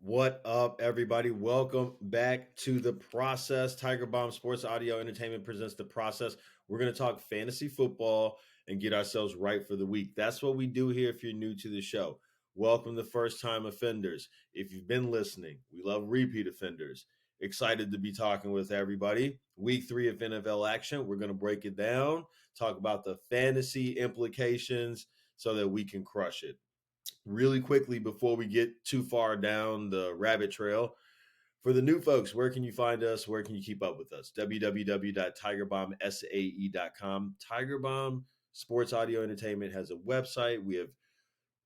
What up, everybody? Welcome back to The Process. Tiger Bomb Sports Audio Entertainment presents The Process. We're going to talk fantasy football and get ourselves right for the week. That's what we do here if you're new to the show. Welcome to first time offenders. If you've been listening, we love repeat offenders. Excited to be talking with everybody. Week 3 of NFL action. We're going to break it down, talk about the fantasy implications so that we can crush it really quickly before we get too far down the rabbit trail. For the new folks, where can you find us? Where can you keep up with us? www.tigerbombsae.com. Tiger Bomb Sports Audio Entertainment has a website. We have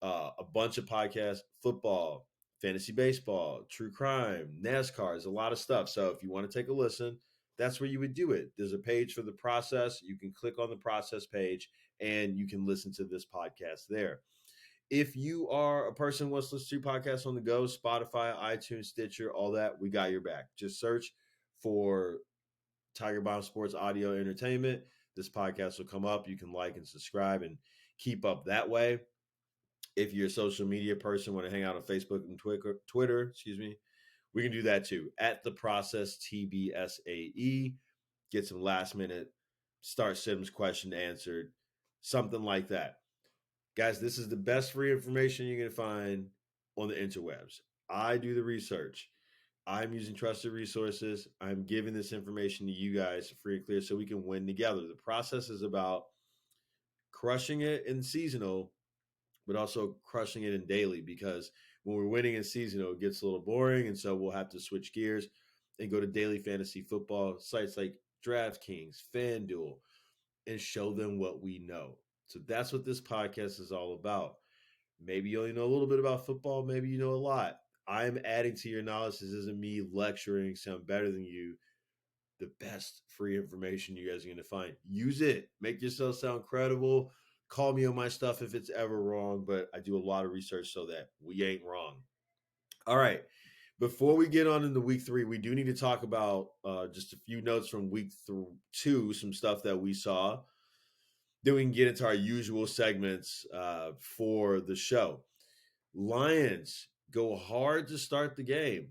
a bunch of podcasts, football, fantasy baseball, true crime, NASCAR. There's a lot of stuff. So if you want to take a listen, that's where you would do it. There's a page for the process. You can click on the process page and you can listen to this podcast there. If you are a person who wants to listen to podcasts on the go, Spotify, iTunes, Stitcher, all that, we got your back. Just search for Tiger Bomb Sports Audio Entertainment. This podcast will come up. You can like and subscribe and keep up that way. If you're a social media person, want to hang out on Facebook and Twitter, we can do that too. At the process TBSAE, get some last minute start Sims question answered, something like that. Guys, this is the best free information you're going to find on the interwebs. I do the research. I'm using trusted resources. I'm giving this information to you guys free and clear so we can win together. The process is about crushing it in seasonal, but also crushing it in daily because when we're winning in seasonal, it gets a little boring. And so we'll have to switch gears and go to daily fantasy football sites like DraftKings, FanDuel, and show them what we know. So that's what this podcast is all about. Maybe you only know a little bit about football, maybe you know a lot. I'm adding to your knowledge. This isn't me lecturing, sound better than you. The best free information you guys are going to find. Use it. Make yourself sound credible. Call me on my stuff if it's ever wrong, but I do a lot of research so that we ain't wrong. All right. Before we get on into week 3, we do need to talk about just a few notes from week 2, some stuff that we saw. Then we can get into our usual segments for the show. Lions go hard to start the game,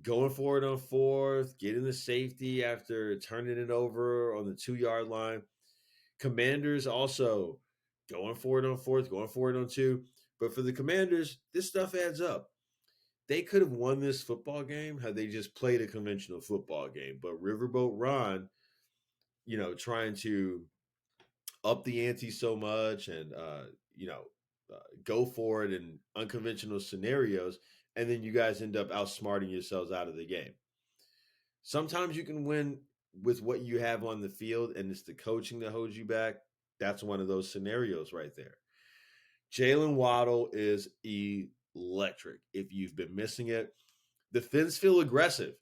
going for it on fourth, getting the safety after turning it over on the 2-yard line. Commanders also going for it on fourth, going for it on 2. But for the Commanders, this stuff adds up. They could have won this football game had they just played a conventional football game. But Riverboat Ron, trying to up the ante so much and go for it in unconventional scenarios, and then you guys end up outsmarting yourselves out of the game. Sometimes you can win with what you have on the field, and it's the coaching that holds you back. That's one of those scenarios right there. Jalen Waddle is electric. If you've been missing it, the Finns feel aggressive.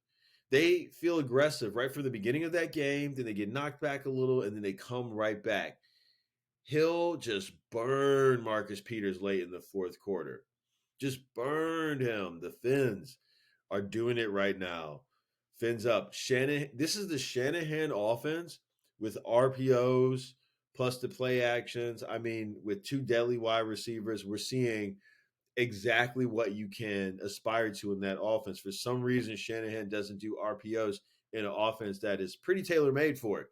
They feel aggressive right from the beginning of that game. Then they get knocked back a little, and then they come right back. Hill just burned Marcus Peters late in the fourth quarter. Just burned him. The Finns are doing it right now. Fins up. This is the Shanahan offense with RPOs plus the play actions. I mean, with 2 deadly wide receivers, we're seeing exactly what you can aspire to in that offense. For some reason, Shanahan doesn't do RPOs in an offense that is pretty tailor-made for it.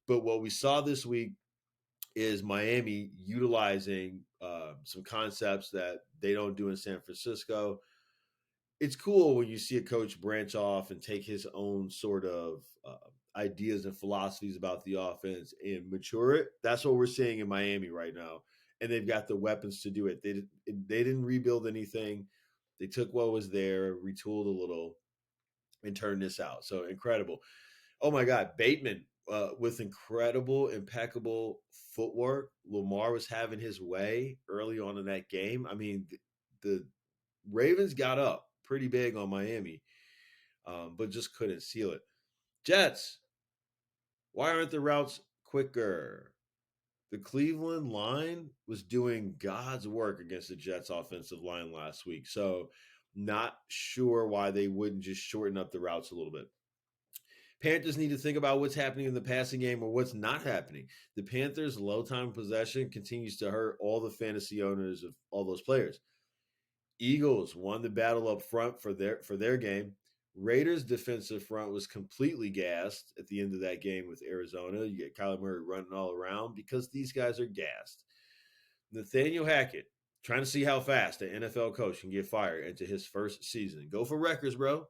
But what we saw this week is Miami utilizing some concepts that they don't do in San Francisco. It's cool when you see a coach branch off and take his own sort of ideas and philosophies about the offense and mature it. That's what we're seeing in Miami right now. And they've got the weapons to do it. They didn't rebuild anything. They took what was there, retooled a little, and turned this out. So incredible. Oh my God, Bateman with incredible, impeccable footwork. Lamar was having his way early on in that game. I mean, the Ravens got up pretty big on Miami, but just couldn't seal it. Jets, why aren't the routes quicker? The Cleveland line was doing God's work against the Jets offensive line last week. So not sure why they wouldn't just shorten up the routes a little bit. Panthers need to think about what's happening in the passing game or what's not happening. The Panthers' low time possession continues to hurt all the fantasy owners of all those players. Eagles won the battle up front for their game. Raiders defensive front was completely gassed at the end of that game with Arizona. You get Kyler Murray running all around because these guys are gassed. Nathaniel Hackett trying to see how fast an NFL coach can get fired into his first season. Go for records, bro.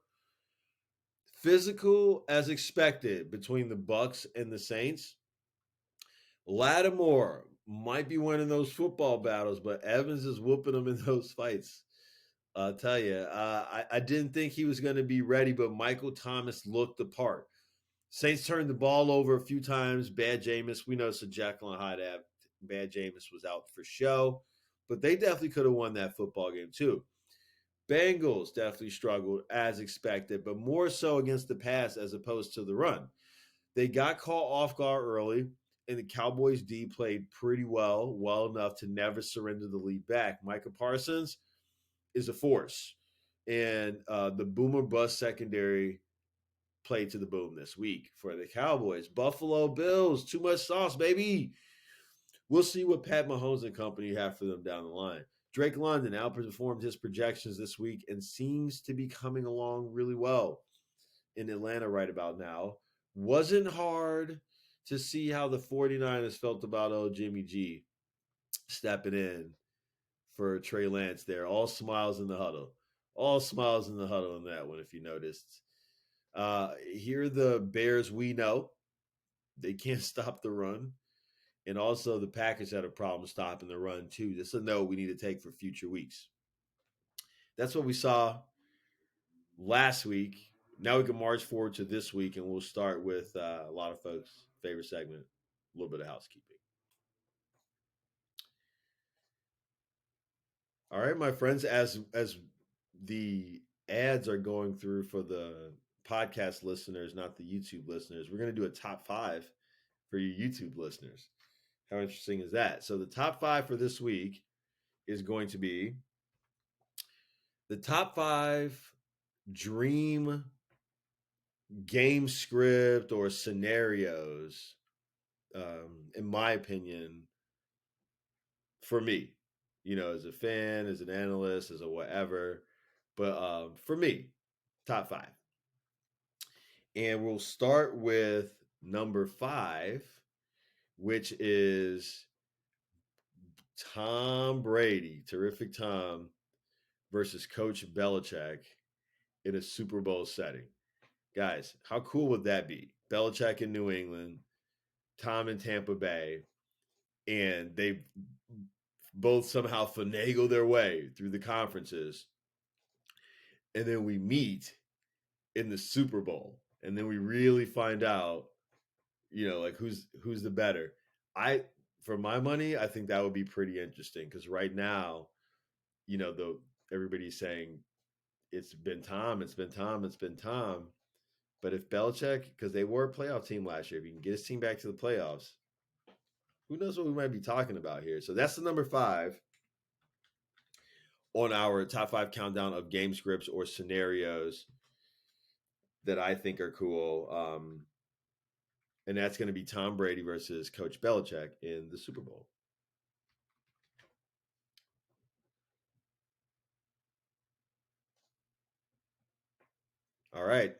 Physical as expected between the Bucks and the Saints. Lattimore might be winning those football battles, but Evans is whooping them in those fights. I'll tell you, I didn't think he was going to be ready, but Michael Thomas looked the part. Saints turned the ball over a few times. Bad Jameis, we know it's a Jekyll and Hyde app. Bad Jameis was out for show, but they definitely could have won that football game too. Bengals definitely struggled as expected, but more so against the pass as opposed to the run. They got caught off guard early, and the Cowboys D played pretty well enough to never surrender the lead back. Micah Parsons is a force, and the boomer bust secondary played to the boom this week for the Cowboys. Buffalo Bills, too much sauce, baby. We'll see what Pat Mahomes and company have for them down the line. Drake London outperformed his projections this week and seems to be coming along really well in Atlanta right about now. Wasn't hard to see how the 49ers felt about old Jimmy G stepping in for Trey Lance there. All smiles in the huddle. All smiles in the huddle on that one, if you noticed. Here are the Bears we know. They can't stop the run. And also the Packers had a problem stopping the run too. This is a note we need to take for future weeks. That's what we saw last week. Now we can march forward to this week, and we'll start with a lot of folks' favorite segment, a little bit of housekeeping. All right, my friends, as the ads are going through for the podcast listeners, not the YouTube listeners, we're going to do a top 5 for your YouTube listeners. How interesting is that? So the top 5 for this week is going to be the top 5 dream game script or scenarios, in my opinion, for me, as a fan, as an analyst, as a whatever. But for me, top 5. And we'll start with number 5, which is Tom Brady, terrific Tom, versus Coach Belichick in a Super Bowl setting. Guys, how cool would that be? Belichick in New England, Tom in Tampa Bay, and they both somehow finagle their way through the conferences. And then we meet in the Super Bowl. And then we really find out, like who's the better. For my money, I think that would be pretty interesting because right now, everybody's saying it's been Tom. But if Belichick, because they were a playoff team last year, if you can get his team back to the playoffs, who knows what we might be talking about here. So that's the number 5 on our top 5 countdown of game scripts or scenarios that I think are cool. And that's going to be Tom Brady versus Coach Belichick in the Super Bowl. All right.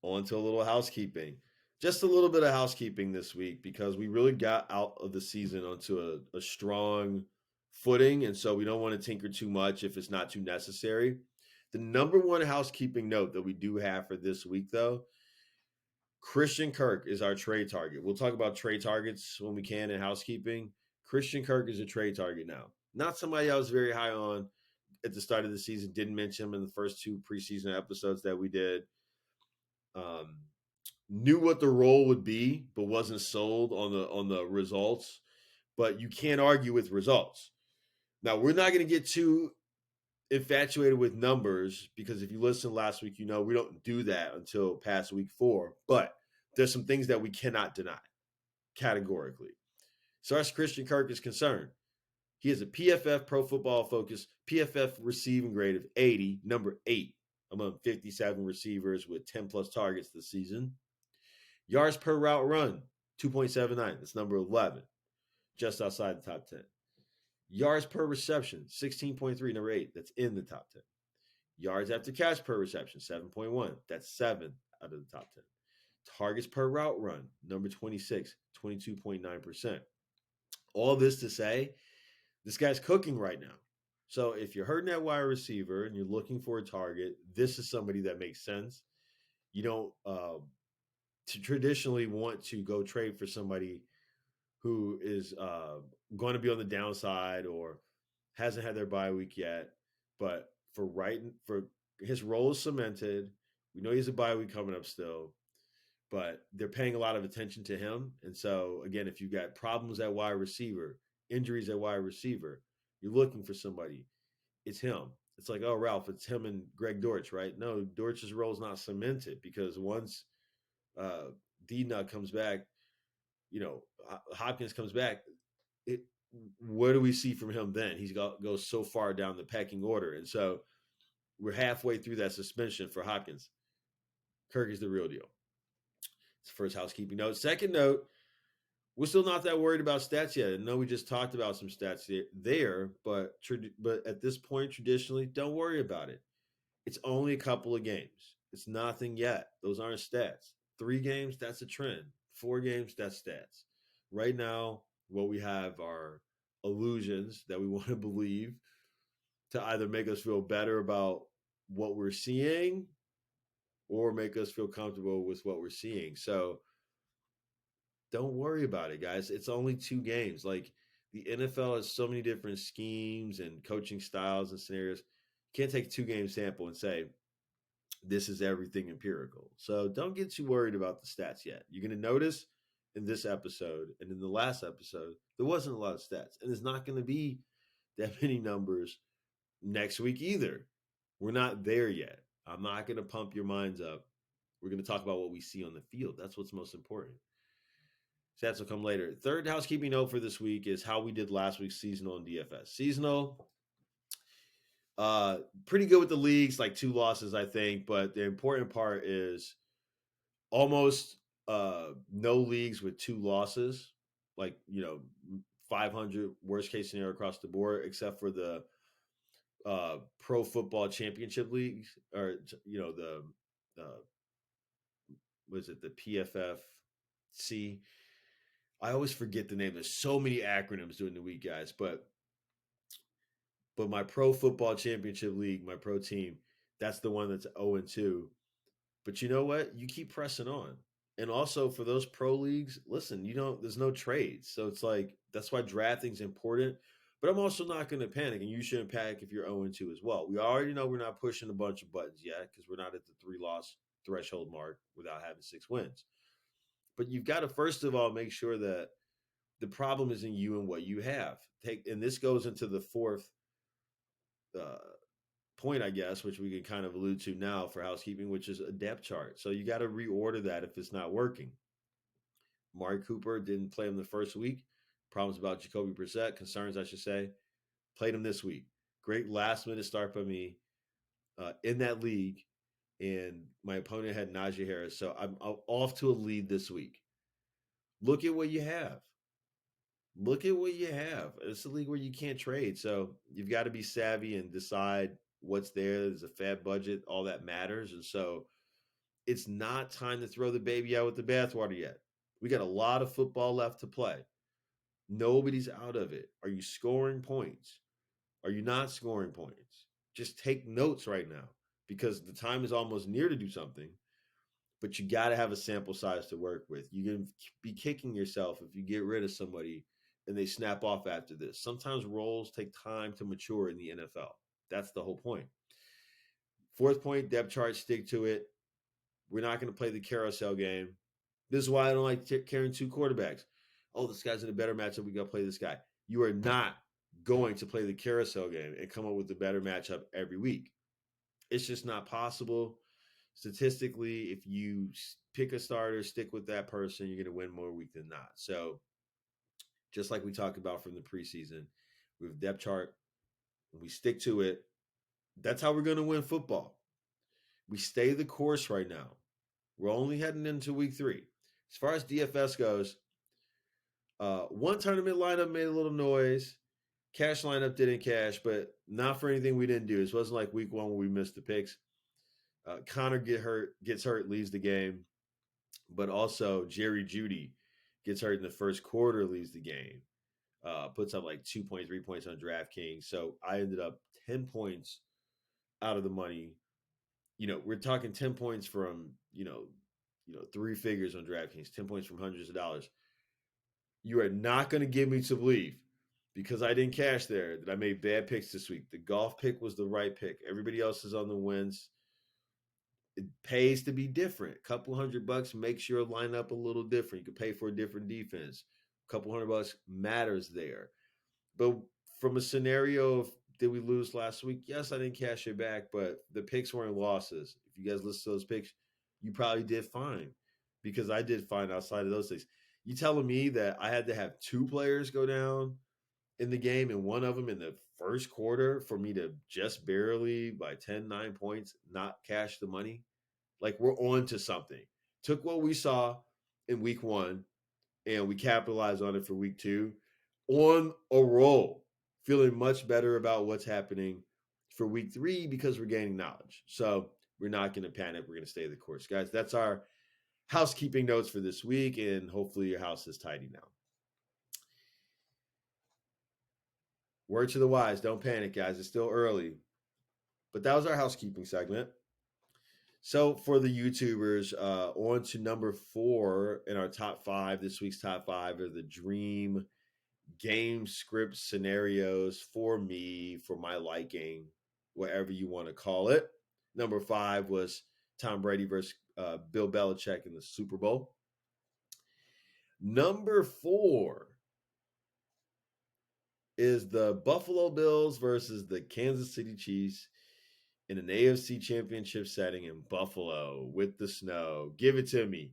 On to a little housekeeping. Just a little bit of housekeeping this week because we really got out of the season onto a strong footing. And so we don't want to tinker too much if it's not too necessary. The number one housekeeping note that we do have for this week, though, Christian Kirk is our trade target. We'll talk about trade targets when we can in housekeeping. Christian Kirk is a trade target now. Not somebody I was very high on at the start of the season. Didn't mention him in the first 2 preseason episodes that we did. Knew what the role would be, but wasn't sold on the results. But you can't argue with results. Now, we're not going to get too infatuated with numbers because if you listened last week, we don't do that until past week 4. But there's some things that we cannot deny categorically. As far as Christian Kirk is concerned, he has a PFF Pro Football Focus PFF receiving grade of 80, number 8 among 57 receivers with 10-plus targets this season. Yards per route run, 2.79. That's number 11, just outside the top 10. Yards per reception, 16.3, number 8. That's in the top 10. Yards after catch per reception, 7.1. That's 7 out of the top 10. Targets per route run, number 26, 22.9%. All this to say, this guy's cooking right now. So if you're hurting that wide receiver and you're looking for a target, this is somebody that makes sense. You don't traditionally want to go trade for somebody who is going to be on the downside or hasn't had their bye week yet. But for his role is cemented. We know he's a bye week coming up still, but they're paying a lot of attention to him. And so again, if you've got problems at wide receiver, injuries at wide receiver, you're looking for somebody. It's him. It's like, oh, Ralph, it's him and Greg Dortch, right? No, Dortch's role is not cemented because once D-Nut comes back, Hopkins comes back, what do we see from him then? Goes so far down the pecking order. And so we're halfway through that suspension for Hopkins. Kirk is the real deal. It's the first housekeeping note. Second note, we're still not that worried about stats yet. I know we just talked about some stats there, but at this point, traditionally, don't worry about it. It's only a couple of games. It's nothing yet. Those aren't stats. 3 games, that's a trend. 4 games, that's stats. Right now, what we have are illusions that we want to believe to either make us feel better about what we're seeing or make us feel comfortable with what we're seeing. So don't worry about it, guys. It's only 2 games. Like the NFL has so many different schemes and coaching styles and scenarios. You can't take a 2-game sample and say, this is everything empirical. So don't get too worried about the stats yet. You're going to notice in this episode and in the last episode, there wasn't a lot of stats. And there's not going to be that many numbers next week either. We're not there yet. I'm not going to pump your minds up. We're going to talk about what we see on the field. That's what's most important. Stats will come later. Third housekeeping note for this week is how we did last week's seasonal and DFS. Seasonal, pretty good with the leagues, like 2 losses, I think. But the important part is almost no leagues with 2 losses, like 500 worst case scenario across the board, except for the Pro Football Championship leagues, or the was it the PFFC? I always forget the name. There's so many acronyms during the week, guys. But my Pro Football Championship League, my pro team, that's the one that's 0-2. But you know what? You keep pressing on. And also for those pro leagues, listen, there's no trades. So it's like, that's why drafting's important. But I'm also not going to panic, and you shouldn't panic if you're 0-2 as well. We already know we're not pushing a bunch of buttons yet because we're not at the 3-loss threshold mark without having 6 wins. But you've got to, first of all, make sure that the problem isn't you and what you have. And this goes into the fourth point, I guess, which we can kind of allude to now for housekeeping, which is a depth chart. So you got to reorder that if it's not working. Amari Cooper didn't play him the first week. Problems about Jacoby Brissett, concerns, I should say. Played him this week. Great last-minute start by me in that league, and my opponent had Najee Harris. So I'm off to a lead this week. Look at what you have. Look at what you have. It's a league where you can't trade. So you've got to be savvy and decide what's there. There's a fat budget. All that matters. And so it's not time to throw the baby out with the bathwater yet. We got a lot of football left to play. Nobody's out of it. Are you scoring points? Are you not scoring points? Just take notes right now because the time is almost near to do something. But you got to have a sample size to work with. You're going to be kicking yourself if you get rid of somebody and they snap off after this. Sometimes roles take time to mature in the NFL. That's the whole point. Fourth point, depth chart, stick to it. We're not going to play the carousel game. This is why I don't like carrying 2 quarterbacks. Oh, this guy's in a better matchup. We got to play this guy. You are not going to play the carousel game and come up with a better matchup every week. It's just not possible. Statistically, if you pick a starter, stick with that person, you're going to win more week than not. So just like we talked about from the preseason, we have a depth chart, and we stick to it. That's how we're going to win football. We stay the course right now. We're only heading into week 3. As far as DFS goes, one tournament lineup made a little noise. Cash lineup didn't cash, but not for anything we didn't do. It wasn't like week one where we missed the picks. Connor gets hurt, leaves the game, but also Jerry Judy gets hurt in the first quarter, leaves the game. Puts up like 2.3 points on DraftKings. So I ended up 10 points out of the money. We're talking 10 points from, three figures on DraftKings, 10 points from hundreds of dollars. You are not going to give me to believe because I didn't cash there that I made bad picks this week. The golf pick was the right pick. Everybody else is on the wins. It pays to be different. A couple $100 makes your lineup a little different. You can pay for a different defense. A couple $100 matters there. But from a scenario of did we lose last week? Yes, I didn't cash it back, but the picks weren't losses. If you guys listen to those picks, you probably did fine because I did fine outside of those things. You telling me that I had to have two players go down in the game and one of them in the first quarter for me to just barely by 10, 9 points not cash the money? Like we're on to something. Took what we saw in week one and we capitalized on it for week two. On a roll, feeling much better about what's happening for week three because we're gaining knowledge. So we're not going to panic. We're going to stay the course, guys. That's our housekeeping notes for this week, and hopefully your house is tidy now. Word to the wise, don't panic, guys. It's still early. But that was our housekeeping segment. So for the YouTubers, on to number 4 in our top 5. This week's top 5 are the dream game script scenarios for me, for my liking, whatever you want to call it. Number 5 was Tom Brady versus Bill Belichick in the Super Bowl. Number 4 is the Buffalo Bills versus the Kansas City Chiefs in an AFC championship setting in Buffalo with the snow. Give it to me.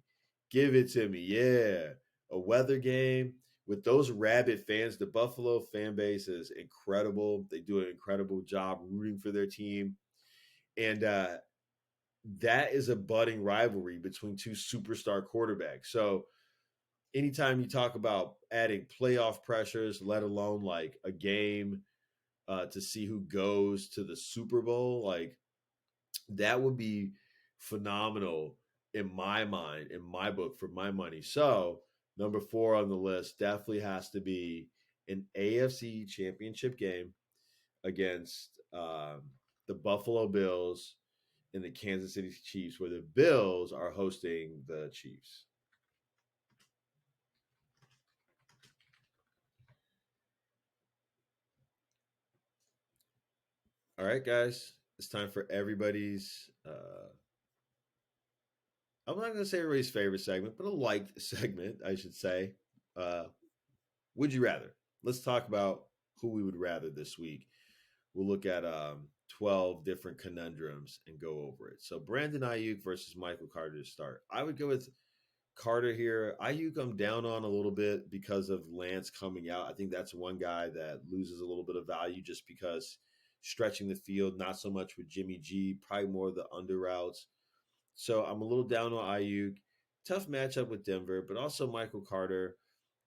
Give it to me. Yeah. A weather game with those rabid fans. The Buffalo fan base is incredible. They do an incredible job rooting for their team. And that is a budding rivalry between two superstar quarterbacks. So anytime you talk about adding playoff pressures, let alone like a game to see who goes to the Super Bowl, like that would be phenomenal in my mind, in my book, for my money. So number 4 on the list definitely has to be an AFC championship game against the Buffalo Bills and the Kansas City Chiefs, where the Bills are hosting the Chiefs. All right, guys, it's time for everybody's. I'm not going to say everybody's favorite segment, but a liked segment, I should say. Uh, would you rather? Let's talk about who we would rather this week. We'll look at 12 different conundrums and go over it. So Brandon Ayuk versus Michael Carter to start. I would go with Carter here. Ayuk I'm down on a little bit because of Lance coming out. I think that's one guy that loses a little bit of value just because stretching the field, not so much with Jimmy G, probably more of the under routes. So I'm a little down on Ayuk. Tough matchup with Denver, but also Michael Carter.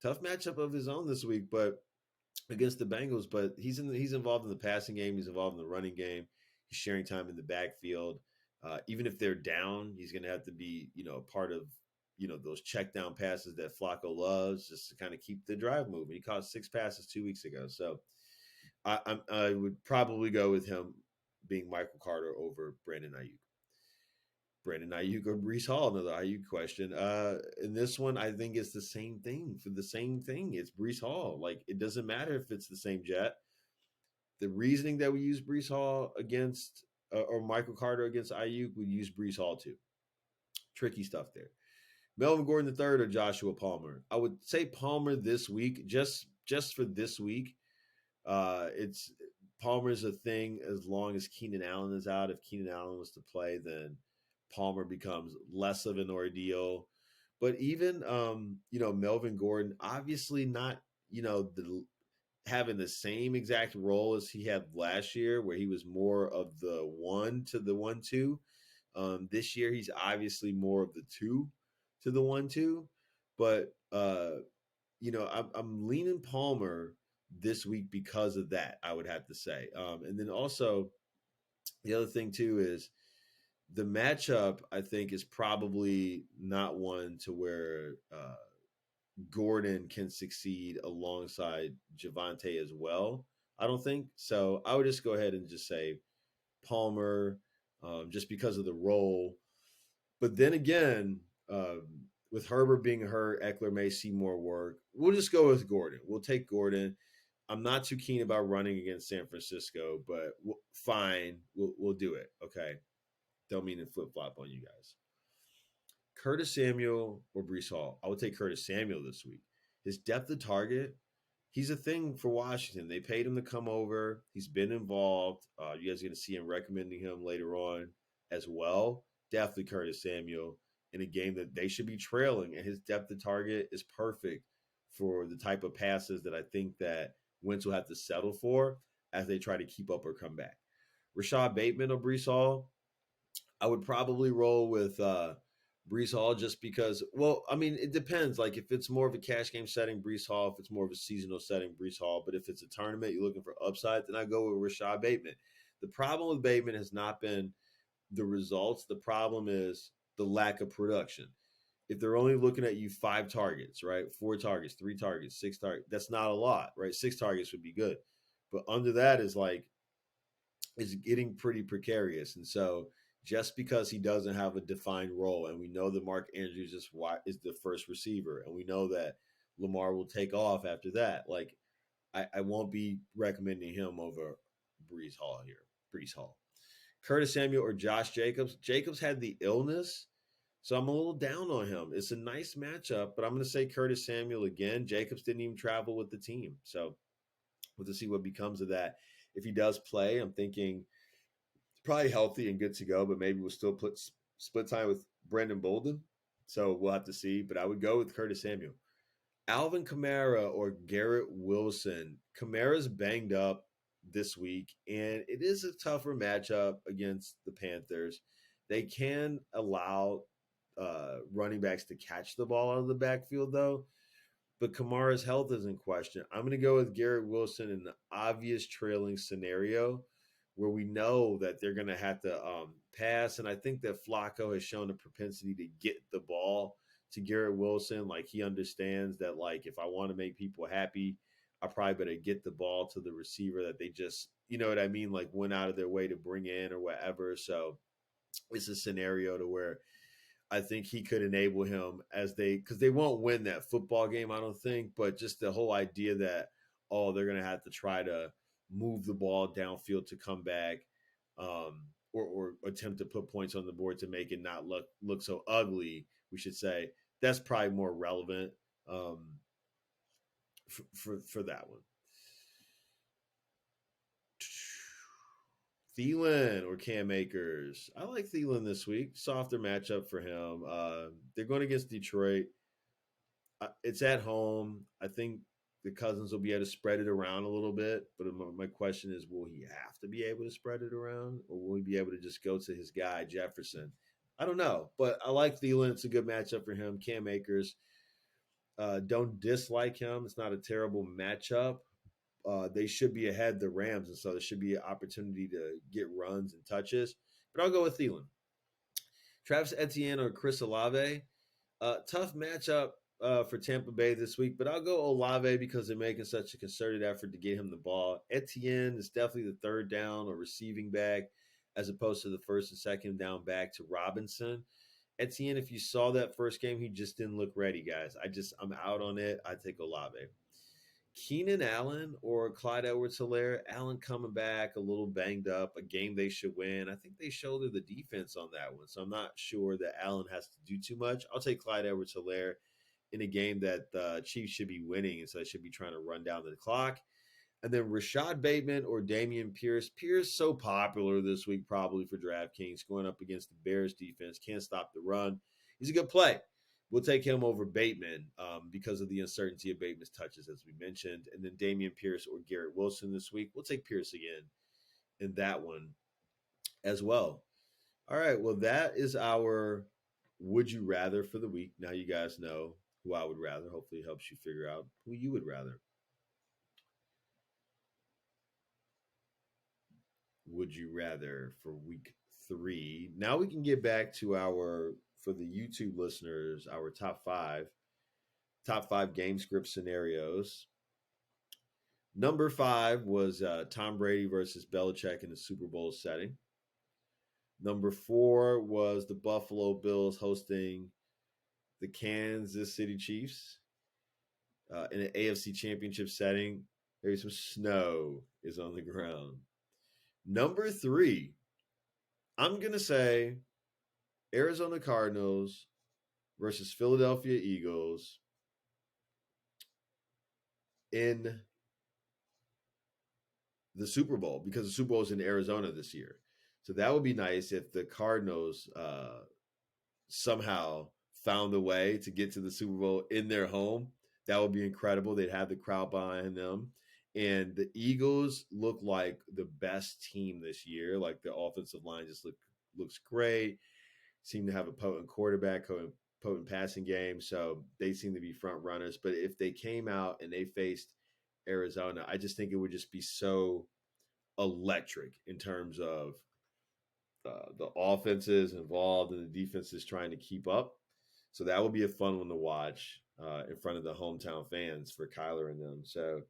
Tough matchup of his own this week, but against the Bengals. But he's involved in the passing game. He's involved in the running game. He's sharing time in the backfield. Even if they're down, he's going to have to be part of those check down passes that Flacco loves, just to kind of keep the drive moving. He caught 6 passes 2 weeks ago, so I would probably go with him being Michael Carter over Brandon Ayuk. Brandon Ayuk or Brees Hall, another Ayuk question. In this one, I think it's the same thing. For the same thing, it's Brees Hall. Like, it doesn't matter if it's the same jet. The reasoning that we use Brees Hall against or Michael Carter against Ayuk, we use Brees Hall too. Tricky stuff there. Melvin Gordon III or Joshua Palmer? I would say Palmer this week, just for this week. It's Palmer's a thing as long as Keenan Allen is out. If Keenan Allen was to play, then Palmer becomes less of an ordeal. But even Melvin Gordon, obviously not having the same exact role as he had last year, where he was more of the 1 to the 1-2. This year, he's obviously more of the 2 to the 1-2. But I'm leaning Palmer this week because of that, I would have to say. And then also, the other thing too is the matchup, I think, is probably not one to where Gordon can succeed alongside Javante as well. I don't think so. I would just go ahead and just say Palmer, just because of the role. But then again, with Herbert being hurt, Eckler may see more work. We'll just go with Gordon. We'll take Gordon. I'm not too keen about running against San Francisco, but fine, we'll do it. Okay, don't mean to flip flop on you guys. Curtis Samuel or Brees Hall? I would take Curtis Samuel this week. His depth of target, he's a thing for Washington. They paid him to come over. He's been involved. You guys are going to see him recommending him later on as well. Definitely Curtis Samuel in a game that they should be trailing, and his depth of target is perfect for the type of passes that I think that Wentz will have to settle for as they try to keep up or come back. Rashad Bateman or Brees Hall? I would probably roll with Brees Hall just because, well, I mean, it depends. Like if it's more of a cash game setting, Brees Hall. If it's more of a seasonal setting, Brees Hall. But if it's a tournament, you're looking for upside, then I go with Rashad Bateman. The problem with Bateman has not been the results. The problem is the lack of production. If they're only looking at you 5 targets, right? 4 targets, 3 targets, 6 targets, that's not a lot, right? 6 targets would be good. But under that is like, is getting pretty precarious. And so just because he doesn't have a defined role, and we know that Mark Andrews is the first receiver, and we know that Lamar will take off after that, like I won't be recommending him over Brees Hall here. Brees Hall. Curtis Samuel or Josh Jacobs. Jacobs had the illness, so I'm a little down on him. It's a nice matchup, but I'm going to say Curtis Samuel again. Jacobs didn't even travel with the team, so we'll just see what becomes of that. If he does play, I'm thinking probably healthy and good to go, but maybe we'll still put split time with Brandon Bolden. So we'll have to see. But I would go with Curtis Samuel. Alvin Kamara or Garrett Wilson. Kamara's banged up this week, and it is a tougher matchup against the Panthers. They can allow running backs to catch the ball out of the backfield, though. But Kamara's health is in question. I'm going to go with Garrett Wilson in the obvious trailing scenario where we know that they're going to have to pass. And I think that Flacco has shown a propensity to get the ball to Garrett Wilson. Like he understands that, like, if I want to make people happy, I probably better get the ball to the receiver that they just, you know what I mean, like went out of their way to bring in or whatever. So it's a scenario to where I think he could enable him because they won't win that football game, I don't think, but just the whole idea that, oh, they're going to have to try to move the ball downfield to come back or attempt to put points on the board to make it not look so ugly, we should say. That's probably more relevant for that one. Thielen or Cam Akers. I like Thielen this week. Softer matchup for him. They're going against Detroit. It's at home. I think the Cousins will be able to spread it around a little bit. But my question is, will he have to be able to spread it around? Or will he be able to just go to his guy, Jefferson? I don't know. But I like Thielen. It's a good matchup for him. Cam Akers. Don't dislike him. It's not a terrible matchup. They should be ahead the Rams, and so there should be an opportunity to get runs and touches. But I'll go with Thielen. Travis Etienne or Chris Olave. Tough matchup for Tampa Bay this week, but I'll go Olave because they're making such a concerted effort to get him the ball. Etienne is definitely the third down or receiving back as opposed to the first and second down back to Robinson. Etienne, if you saw that first game, he just didn't look ready, guys. I'm out on it. I take Olave. Keenan Allen or Clyde Edwards-Helaire. Allen coming back a little banged up, a game they should win. I think they shoulder the defense on that one, so I'm not sure that Allen has to do too much. I'll take Clyde Edwards-Helaire in a game that the Chiefs should be winning, and so they should be trying to run down the clock. And then Rashad Bateman or Dameon Pierce. Pierce so popular this week probably for DraftKings going up against the Bears defense. Can't stop the run. He's a good play. We'll take him over Bateman because of the uncertainty of Bateman's touches, as we mentioned. And then Dameon Pierce or Garrett Wilson this week. We'll take Pierce again in that one as well. All right. Well, that is our would you rather for the week. Now you guys know who I would rather. Hopefully it helps you figure out who you would rather. would you rather for week 3. Now we can get back to our, for the YouTube listeners, our top five game script scenarios. Number 5 was Tom Brady versus Belichick in the Super Bowl setting. Number 4 was the Buffalo Bills hosting the Kansas City Chiefs in an AFC Championship setting. Maybe some snow is on the ground. Number 3, I'm going to say Arizona Cardinals versus Philadelphia Eagles in the Super Bowl, because the Super Bowl is in Arizona this year. So that would be nice if the Cardinals somehow found a way to get to the Super Bowl in their home. That would be incredible. They'd have the crowd behind them. And the Eagles look like the best team this year. Like the offensive line just looks great. Seem to have a potent quarterback, potent passing game. So they seem to be front runners. But if they came out and they faced Arizona, I just think it would just be so electric in terms of the offenses involved and the defenses trying to keep up. So that would be a fun one to watch in front of the hometown fans for Kyler and them. So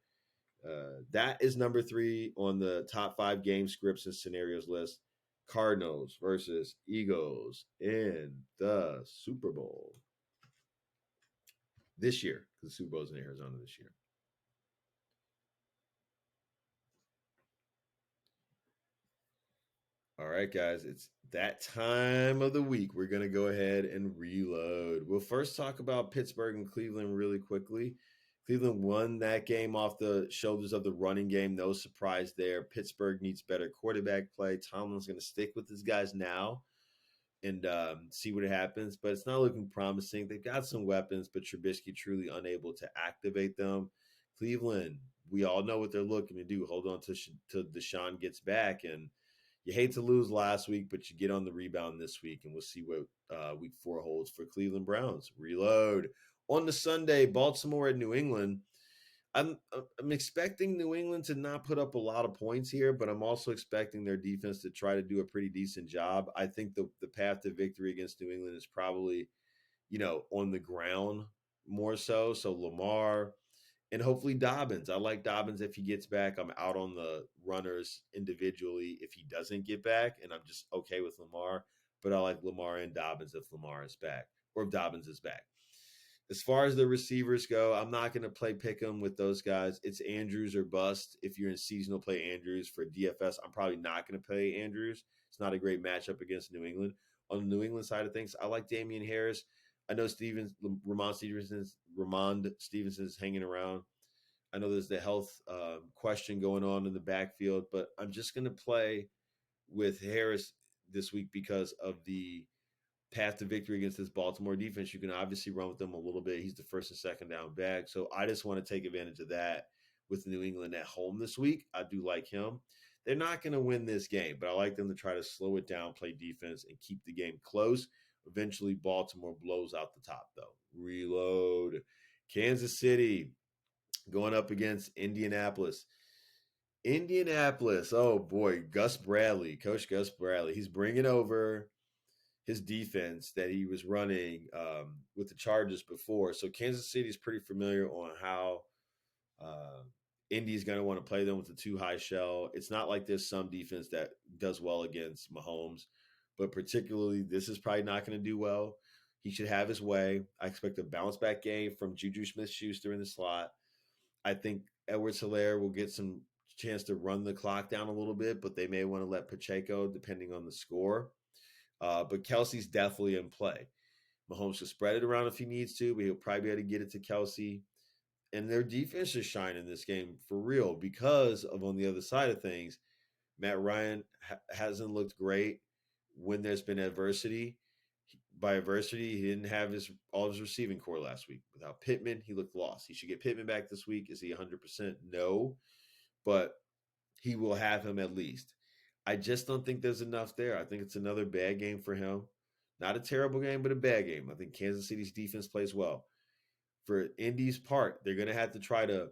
that is number 3 on the top 5 game scripts and scenarios list. Cardinals versus Eagles in the Super Bowl this year, because the Super Bowl is in Arizona this year. All right, guys, it's that time of the week. We're going to go ahead and reload. We'll first talk about Pittsburgh and Cleveland really quickly. Cleveland won that game off the shoulders of the running game. No surprise there. Pittsburgh needs better quarterback play. Tomlin's going to stick with his guys now and see what happens, but it's not looking promising. They've got some weapons, but Trubisky truly unable to activate them. Cleveland, we all know what they're looking to do. Hold on till Deshaun gets back, and you hate to lose last week, but you get on the rebound this week, and we'll see what week 4 holds for Cleveland Browns. Reload. On the Sunday, Baltimore at New England. I'm expecting New England to not put up a lot of points here, but I'm also expecting their defense to try to do a pretty decent job. I think the path to victory against New England is probably, on the ground more so. So Lamar and hopefully Dobbins. I like Dobbins if he gets back. I'm out on the runners individually if he doesn't get back, and I'm just okay with Lamar. But I like Lamar and Dobbins if Lamar is back or if Dobbins is back. As far as the receivers go, I'm not going to play pick 'em with those guys. It's Andrews or bust. If you're in seasonal, play Andrews. For DFS, I'm probably not going to play Andrews. It's not a great matchup against New England. On the New England side of things, I like Damian Harris. I know Ramond Stevenson's hanging around. I know there's the health question going on in the backfield, but I'm just going to play with Harris this week because of the path to victory against this Baltimore defense. You can obviously run with them a little bit. He's the first and second down back. So I just want to take advantage of that with New England at home this week. I do like him. They're not going to win this game, but I like them to try to slow it down, play defense, and keep the game close. Eventually, Baltimore blows out the top, though. Reload. Kansas City going up against Indianapolis. Oh boy, Coach Gus Bradley. He's bringing over his defense that he was running with the Chargers before. So Kansas City is pretty familiar on how Indy's going to want to play them with the too high shell. It's not like there's some defense that does well against Mahomes, but particularly this is probably not going to do well. He should have his way. I expect a bounce back game from Juju Smith-Schuster in the slot. I think Edwards-Helaire will get some chance to run the clock down a little bit, but they may want to let Pacheco, depending on the score. But Kelsey's definitely in play. Mahomes will spread it around if he needs to, but he'll probably be able to get it to Kelsey. And their defense is shining this game for real because of, on the other side of things, Matt Ryan hasn't looked great when there's been adversity. By adversity, he didn't have all his receiving core last week. Without Pittman, he looked lost. He should get Pittman back this week. Is he 100%? No, but he will have him at least. I just don't think there's enough there. I think it's another bad game for him. Not a terrible game, but a bad game. I think Kansas City's defense plays well. For Indy's part, they're going to have to try to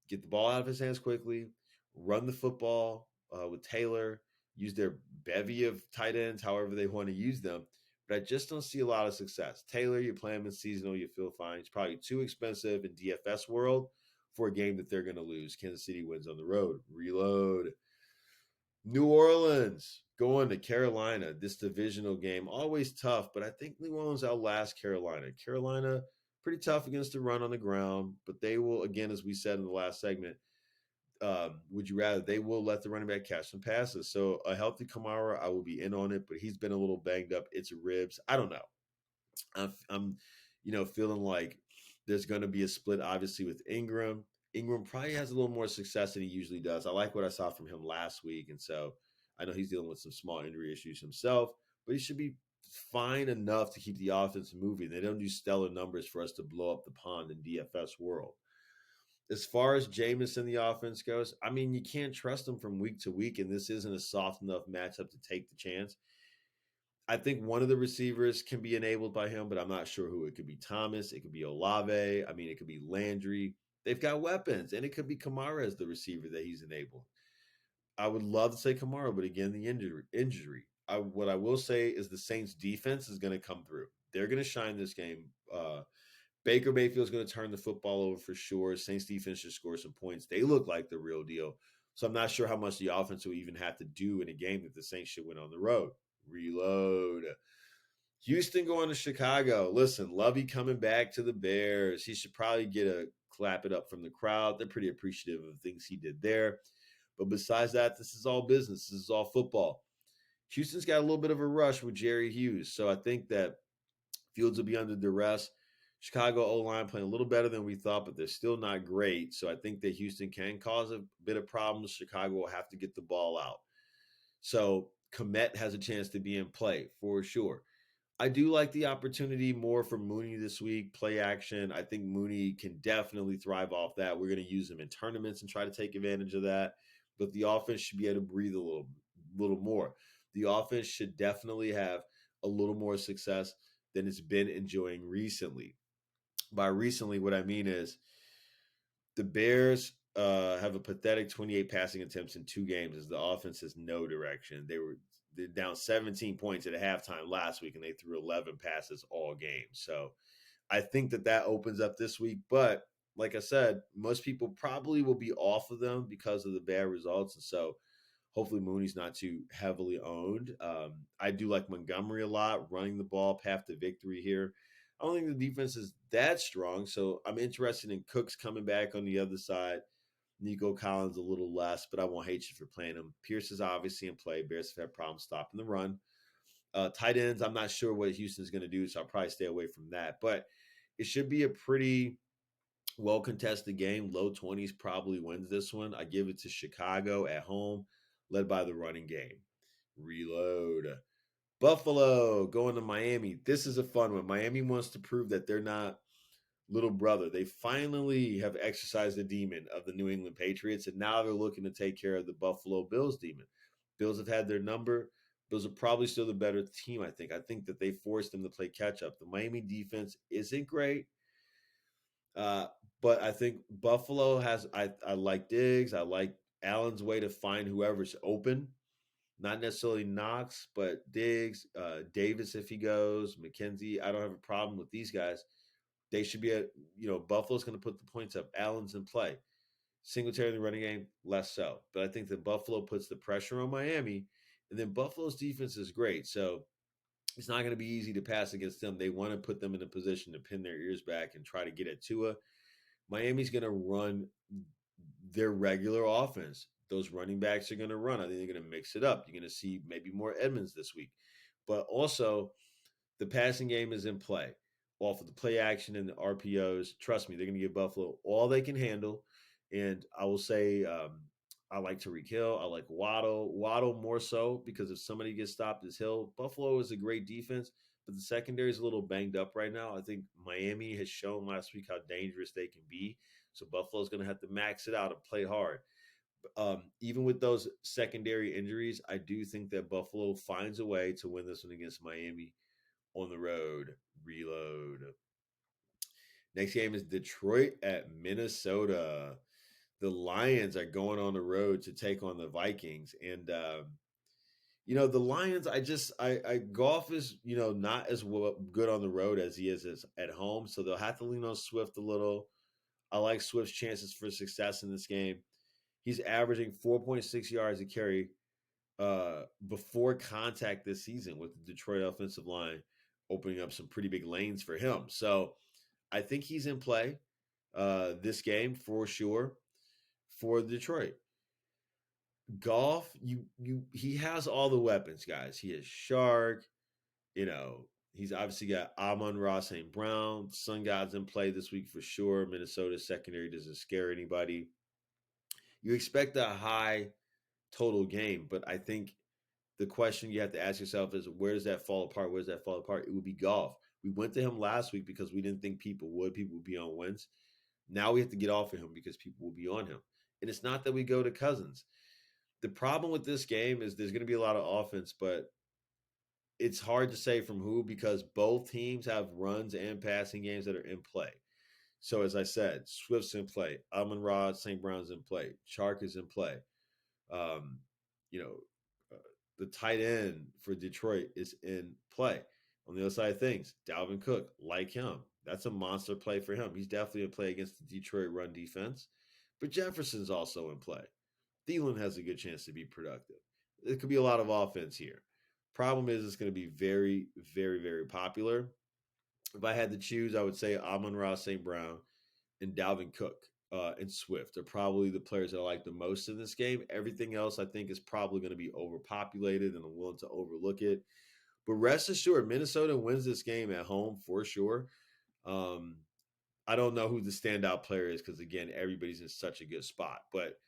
get the ball out of his hands quickly, run the football with Taylor, use their bevy of tight ends, however they want to use them. But I just don't see a lot of success. Taylor, you play him in seasonal, you feel fine. He's probably too expensive in DFS world for a game that they're going to lose. Kansas City wins on the road. Reload. New Orleans going to Carolina. This divisional game, always tough, but I think New Orleans outlasts Carolina. Carolina, pretty tough against the run on the ground, but they will, again, as we said in the last segment, would you rather they will let the running back catch some passes. So a healthy Kamara, I will be in on it, but he's been a little banged up. It's ribs. I don't know. I'm feeling like there's going to be a split, obviously, with Ingram. Ingram probably has a little more success than he usually does. I like what I saw from him last week, and so I know he's dealing with some small injury issues himself, but he should be fine enough to keep the offense moving. They don't do stellar numbers for us to blow up the pond in DFS world. As far as Jameis in the offense goes, I mean, you can't trust him from week to week, and this isn't a soft enough matchup to take the chance. I think one of the receivers can be enabled by him, but I'm not sure who. It could be Thomas. It could be Olave. I mean, it could be Landry. They've got weapons, and it could be Kamara as the receiver that he's enabled. I would love to say Kamara, but again, the injury. What I will say is the Saints' defense is going to come through. They're going to shine this game. Baker Mayfield's going to turn the football over for sure. Saints defense should score some points. They look like the real deal. So I'm not sure how much the offense will even have to do in a game that the Saints should win on the road. Reload. Houston going to Chicago. Listen, Lovey coming back to the Bears. He should probably get a clap it up from the crowd. They're pretty appreciative of the things he did there. But besides that, this is all business. This is all football. Houston's got a little bit of a rush with Jerry Hughes. So I think that Fields will be under duress. Chicago O-line playing a little better than we thought, but they're still not great. So I think that Houston can cause a bit of problems. Chicago will have to get the ball out. So Komet has a chance to be in play for sure. I do like the opportunity more for Mooney this week. Play action. I think Mooney can definitely thrive off that. We're going to use him in tournaments and try to take advantage of that. But the offense should be able to breathe a little more. The offense should definitely have a little more success than it's been enjoying recently. By recently, what I mean is the Bears have a pathetic 28 passing attempts in 2 games as the offense has no direction. They're down 17 points at a halftime last week, and they threw 11 passes all game. So I think that opens up this week. But like I said, most people probably will be off of them because of the bad results. And so hopefully Mooney's not too heavily owned. I do like Montgomery a lot, running the ball, path to victory here. I don't think the defense is that strong, so I'm interested in Cooks coming back on the other side. Nico Collins a little less, but I won't hate you for playing him. Pierce is obviously in play. Bears have had problems stopping the run. Tight ends, I'm not sure what Houston's going to do, so I'll probably stay away from that. But it should be a pretty well-contested game. Low 20s probably wins this one. I give it to Chicago at home, led by the running game. Reload. Buffalo going to Miami. This is a fun one. Miami wants to prove that they're not little brother. They finally have exercised the demon of the New England Patriots, and now they're looking to take care of the Buffalo Bills demon. Bills have had their number. Bills are probably still the better team, I think. I think that they forced them to play catch up. The Miami defense isn't great, but I think Buffalo has, I like Diggs. I like Allen's way to find whoever's open. Not necessarily Knox, but Diggs, Davis if he goes, McKenzie. I don't have a problem with these guys. They should be Buffalo's going to put the points up. Allen's in play. Singletary in the running game, less so. But I think that Buffalo puts the pressure on Miami, and then Buffalo's defense is great. So it's not going to be easy to pass against them. They want to put them in a position to pin their ears back and try to get at Tua. Miami's going to run their regular offense. Those running backs are going to run. I think they're going to mix it up. You're going to see maybe more Edmonds this week. But also, the passing game is in play. Off of the play action and the RPOs, trust me, they're going to give Buffalo all they can handle. And I will say I like Tariq Hill. I like Waddle. Waddle more so because if somebody gets stopped, it's Hill. Buffalo is a great defense, but the secondary is a little banged up right now. I think Miami has shown last week how dangerous they can be. So Buffalo's going to have to max it out and play hard. Even with those secondary injuries, I do think that Buffalo finds a way to win this one against Miami on the road. Reload. Next game is Detroit at Minnesota. the Lions are going on the road to take on the Vikings, and the Lions. I Goff is not as good on the road as he is at home, so they'll have to lean on Swift a little. I like Swift's chances for success in this game. He's averaging 4.6 yards a carry before contact this season, with the Detroit offensive line opening up some pretty big lanes for him. So I think he's in play this game for sure for Detroit. Goff, he has all the weapons, guys. He is Shark. He's obviously got Amon-Ra St. Brown. Sun God's in play this week for sure. Minnesota's secondary doesn't scare anybody. You expect a high total game, but I think the question you have to ask yourself is, where does that fall apart? Where does that fall apart? It would be Goff. We went to him last week because we didn't think people would. People would be on Wentz. Now we have to get off of him because people will be on him. And it's not that we go to Cousins. The problem with this game is there's going to be a lot of offense, but it's hard to say from who, because both teams have runs and passing games that are in play. So as I said, Swift's in play. Amon-Ra St. Brown's in play. Chark is in play. Um, you know, the tight end for Detroit is in play. On the other side of things, Dalvin Cook, like him, that's a monster play for him. He's definitely in play against the Detroit run defense. But Jefferson's also in play. Thielen has a good chance to be productive. It could be a lot of offense here. Problem is, it's going to be very, very, very popular. If I had to choose, I would say Amon-Ra St. Brown and Dalvin Cook and Swift are probably the players that I like the most in this game. Everything else, I think, is probably going to be overpopulated, and I'm willing to overlook it. But rest assured, Minnesota wins this game at home for sure. I don't know who the standout player is because, again, everybody's in such a good spot. But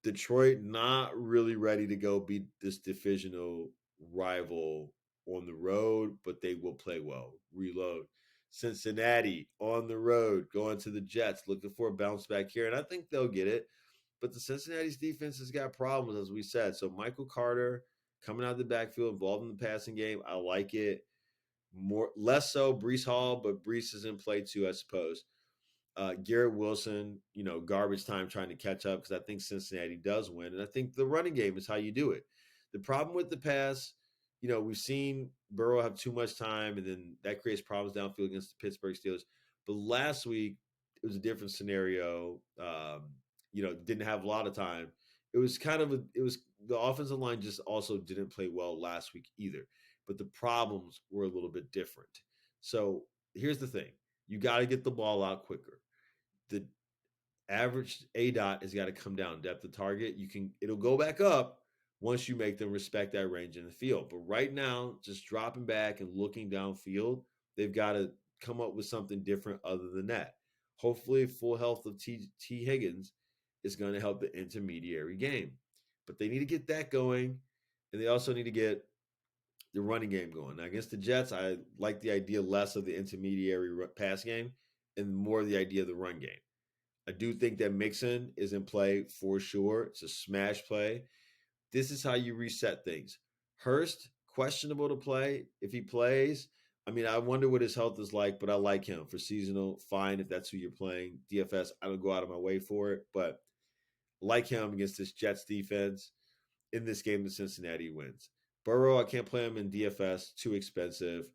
Detroit not really ready to go beat this divisional rival on the road, but they will play well. Reload. Cincinnati on the road, going to the Jets, looking for a bounce back here, and I think they'll get it. But the Cincinnati's defense has got problems, as we said. So Michael Carter coming out of the backfield, involved in the passing game, I like it. Less so Breece Hall, but Breece is in play too, I suppose. Garrett Wilson, garbage time trying to catch up, because I think Cincinnati does win. And I think the running game is how you do it. The problem with the pass, we've seen Burrow have too much time, and then that creates problems downfield against the Pittsburgh Steelers. But last week, it was a different scenario. Didn't have a lot of time. It was the offensive line just also didn't play well last week either. But the problems were a little bit different. So here's the thing. You got to get the ball out quicker. The average ADOT has got to come down. Depth of target, it'll go back up once you make them respect that range in the field. But right now, just dropping back and looking downfield, they've got to come up with something different other than that. Hopefully, full health of T. Higgins is going to help the intermediary game. But they need to get that going, and they also need to get the running game going. Now, against the Jets, I like the idea less of the intermediary pass game and more the idea of the run game. I do think that Mixon is in play for sure. It's a smash play. This is how you reset things. Hurst, questionable to play. If he plays, I wonder what his health is like, but I like him for seasonal. Fine if that's who you're playing. DFS, I don't go out of my way for it, but like him against this Jets defense. In this game, the Cincinnati wins. Burrow, I can't play him in DFS. Too expensive,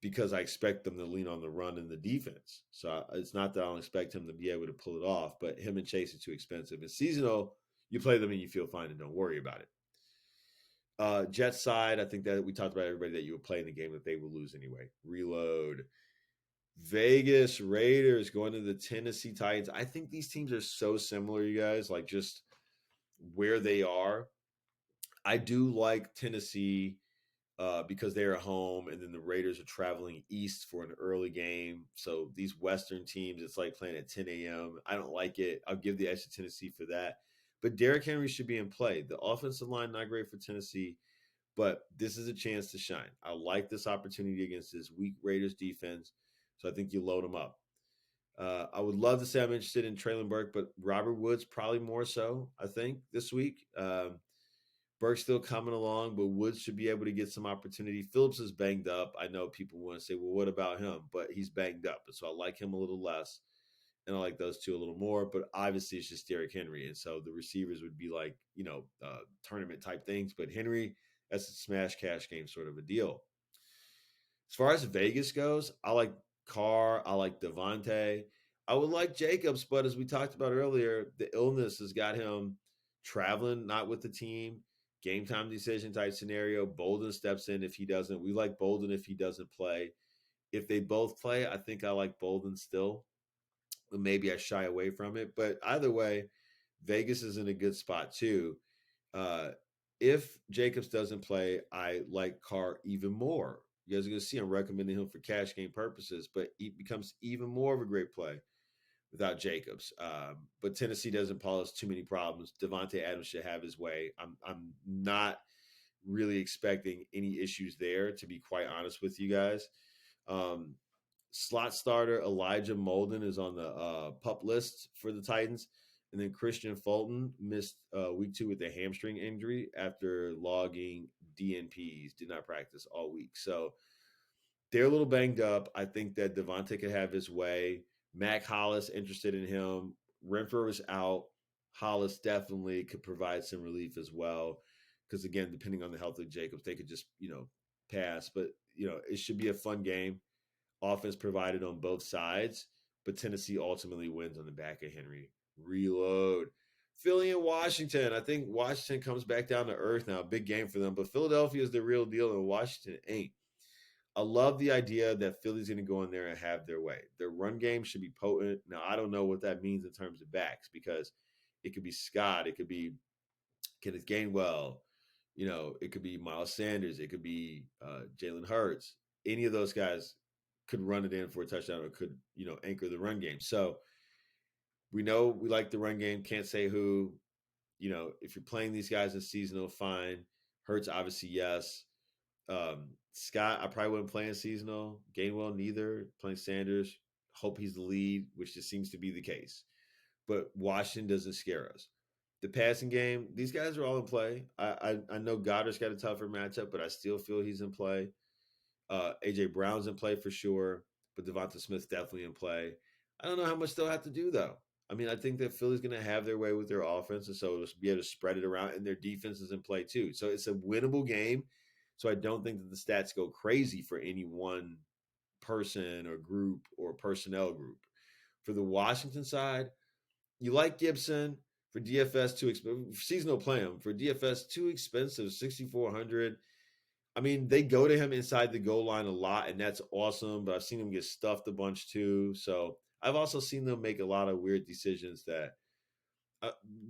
because I expect them to lean on the run and the defense. So it's not that I don't expect him to be able to pull it off, but him and Chase are too expensive. In seasonal, you play them and you feel fine and don't worry about it. Jets side, I think that we talked about everybody that you would play in the game that they will lose anyway. Reload. Vegas Raiders going to the Tennessee Titans. I think these teams are so similar, you guys, like just where they are. I do like Tennessee because they're at home, and then the Raiders are traveling east for an early game. So these Western teams, it's like playing at 10 a.m. I don't like it. I'll give the edge to Tennessee for that. But Derrick Henry should be in play. The offensive line, not great for Tennessee, but this is a chance to shine. I like this opportunity against this weak Raiders defense, so I think you load them up. I would love to say I'm interested in Traylon Burke, but Robert Woods probably more so, I think, this week. Burke's still coming along, but Woods should be able to get some opportunity. Phillips is banged up. I know people want to say, well, what about him? But he's banged up, and so I like him a little less. and I like those two a little more. But obviously, it's just Derrick Henry, and so the receivers would be like tournament type things. But Henry, that's a smash cash game sort of a deal. As far as Vegas goes, I like Carr, I like Devontae. I would like Jacobs, but as we talked about earlier, the illness has got him traveling, not with the team. Game time decision type scenario. Bolden steps in if he doesn't. We like Bolden if he doesn't play. If they both play, I think I like Bolden still. Maybe I shy away from it. But either way, Vegas is in a good spot too. Uh, if Jacobs doesn't play, I like Carr even more. You guys are going to see I'm recommending him for cash game purposes, but he becomes even more of a great play without Jacobs. But Tennessee doesn't pose too many problems. Devontae Adams should have his way. I'm not really expecting any issues there, to be quite honest with you guys. Um, Slot starter Elijah Molden is on the pup list for the Titans. And then Christian Fulton missed week 2 with a hamstring injury after logging DNPs, did not practice all week. So they're a little banged up. I think that Devontae could have his way. Mac Hollis interested in him. Renfro is out. Hollis definitely could provide some relief as well. Because again, depending on the health of Jacobs, they could just, pass. But, it should be a fun game. Offense provided on both sides, but Tennessee ultimately wins on the back of Henry. Reload. Philly and Washington. I think Washington comes back down to earth now. Big game for them, but Philadelphia is the real deal, and Washington ain't. I love the idea that Philly's going to go in there and have their way. Their run game should be potent. Now, I don't know what that means in terms of backs because it could be Scott, it could be Kenneth Gainwell, it could be Miles Sanders, it could be Jalen Hurts. Any of those guys could run it in for a touchdown or could, anchor the run game. So we know we like the run game. Can't say who. If you're playing these guys in seasonal, fine. Hurts, obviously, yes. Scott, I probably wouldn't play in seasonal. Gainwell, neither. Playing Sanders, hope he's the lead, which just seems to be the case. But Washington doesn't scare us. The passing game, these guys are all in play. I know Goddard's got a tougher matchup, but I still feel he's in play. AJ Brown's in play for sure, but Devonta Smith's definitely in play. I don't know how much they'll have to do though. I mean, I think that Philly's going to have their way with their offense, and so to be able to spread it around, and their defense is in play too. So it's a winnable game. So I don't think that the stats go crazy for any one person or group or personnel group. For the Washington side, you like Gibson for DFS too expensive. Seasonal play him for DFS too expensive, 6,400. I mean, they go to him inside the goal line a lot, and that's awesome. But I've seen him get stuffed a bunch too. So I've also seen them make a lot of weird decisions that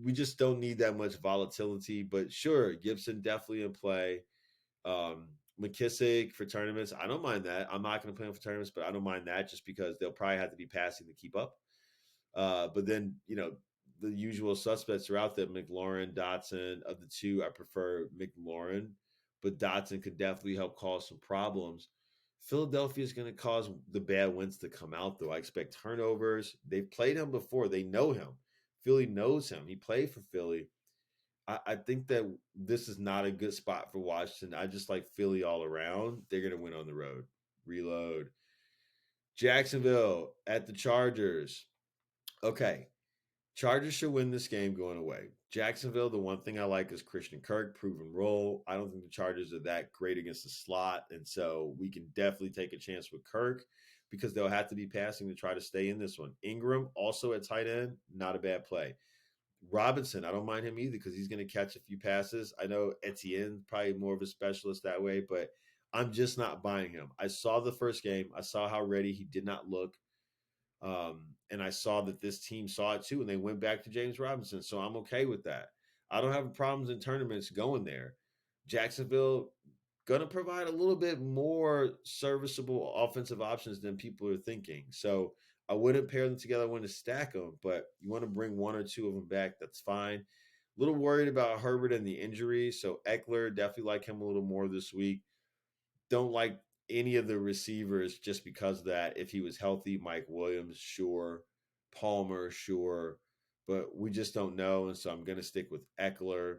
we just don't need that much volatility. But sure, Gibson definitely in play. McKissick for tournaments, I don't mind that. I'm not going to play him for tournaments, but I don't mind that just because they'll probably have to be passing to keep up. But then, the usual suspects are out there. McLaurin, Dotson. Of the two, I prefer McLaurin, but Dotson could definitely help cause some problems. Philadelphia is going to cause the bad wins to come out, though. I expect turnovers. They've played him before. They know him. Philly knows him. He played for Philly. I think that this is not a good spot for Washington. I just like Philly all around. They're going to win on the road. Reload. Jacksonville at the Chargers. Okay. Chargers should win this game going away. Jacksonville, the one thing I like is Christian Kirk, proven role. I don't think the Chargers are that great against the slot, and so we can definitely take a chance with Kirk because they'll have to be passing to try to stay in this one. Ingram, also at tight end, not a bad play. Robinson, I don't mind him either because he's going to catch a few passes. I know Etienne probably more of a specialist that way, but I'm just not buying him. I saw the first game. I saw how ready he did not look. And I saw that this team saw it too, and they went back to James Robinson. So I'm okay with that. I don't have problems in tournaments going there. Jacksonville going to provide a little bit more serviceable offensive options than people are thinking. So I wouldn't pair them together. I wouldn't stack them, but you want to bring one or two of them back. That's fine. A little worried about Herbert and the injury. So Eckler, definitely like him a little more this week. Don't like any of the receivers just because of that. If he was healthy, Mike Williams, sure. Palmer, sure. But we just don't know. And so I'm going to stick with Eckler.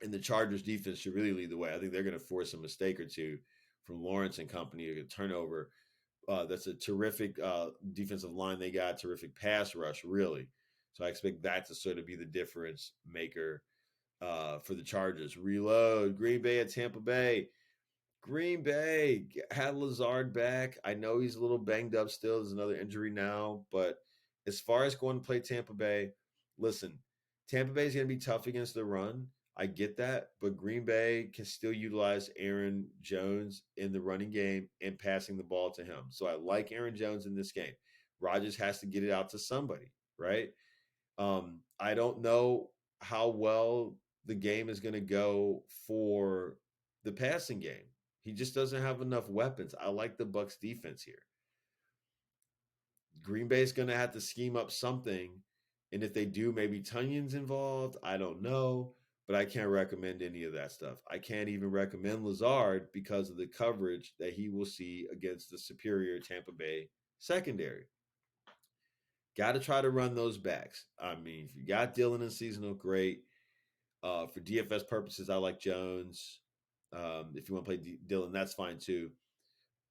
And the Chargers defense should really lead the way. I think they're going to force a mistake or two from Lawrence and company, a turnover. That's a terrific defensive line they got, terrific pass rush, really. So I expect that to sort of be the difference maker for the Chargers. Reload. Green Bay at Tampa Bay. Green Bay had Lazard back. I know he's a little banged up still. There's another injury now. But as far as going to play Tampa Bay, listen, Tampa Bay is going to be tough against the run. I get that. But Green Bay can still utilize Aaron Jones in the running game and passing the ball to him. So I like Aaron Jones in this game. Rodgers has to get it out to somebody, right? I don't know how well the game is going to go for the passing game. He just doesn't have enough weapons. I like the Bucks defense here. Green Bay's going to have to scheme up something, and if they do, maybe Tunyon's involved. I don't know, but I can't recommend any of that stuff. I can't even recommend Lazard because of the coverage that he will see against the superior Tampa Bay secondary. Got to try to run those backs. I mean, if you got Dillon in seasonal, great. For DFS purposes, I like Jones. If you want to play Dillon, that's fine too.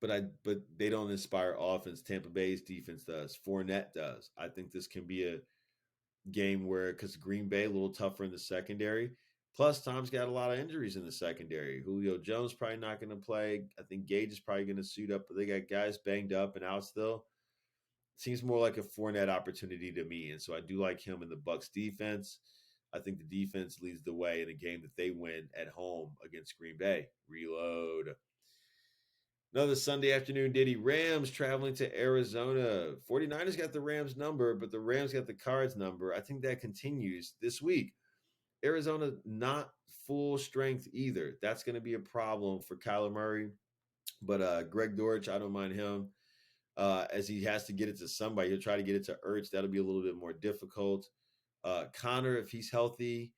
But they don't inspire offense. Tampa Bay's defense does. Fournette does. I think this can be a game where, because Green Bay a little tougher in the secondary. Plus, Tom's got a lot of injuries in the secondary. Julio Jones probably not going to play. I think Gage is probably going to suit up, but they got guys banged up and out still. Seems more like a Fournette opportunity to me, and so I do like him in the Bucks defense. I think the defense leads the way in a game that they win at home against Green Bay. Reload. Another Sunday afternoon ditty. Rams traveling to Arizona. 49ers got the Rams number, but the Rams got the Cards number. I think that continues this week. Arizona not full strength either. That's going to be a problem for Kyler Murray. But Greg Dortch, I don't mind him. As he has to get it to somebody. He'll try to get it to Ertz. That'll be a little bit more difficult. Connor, if he's healthy,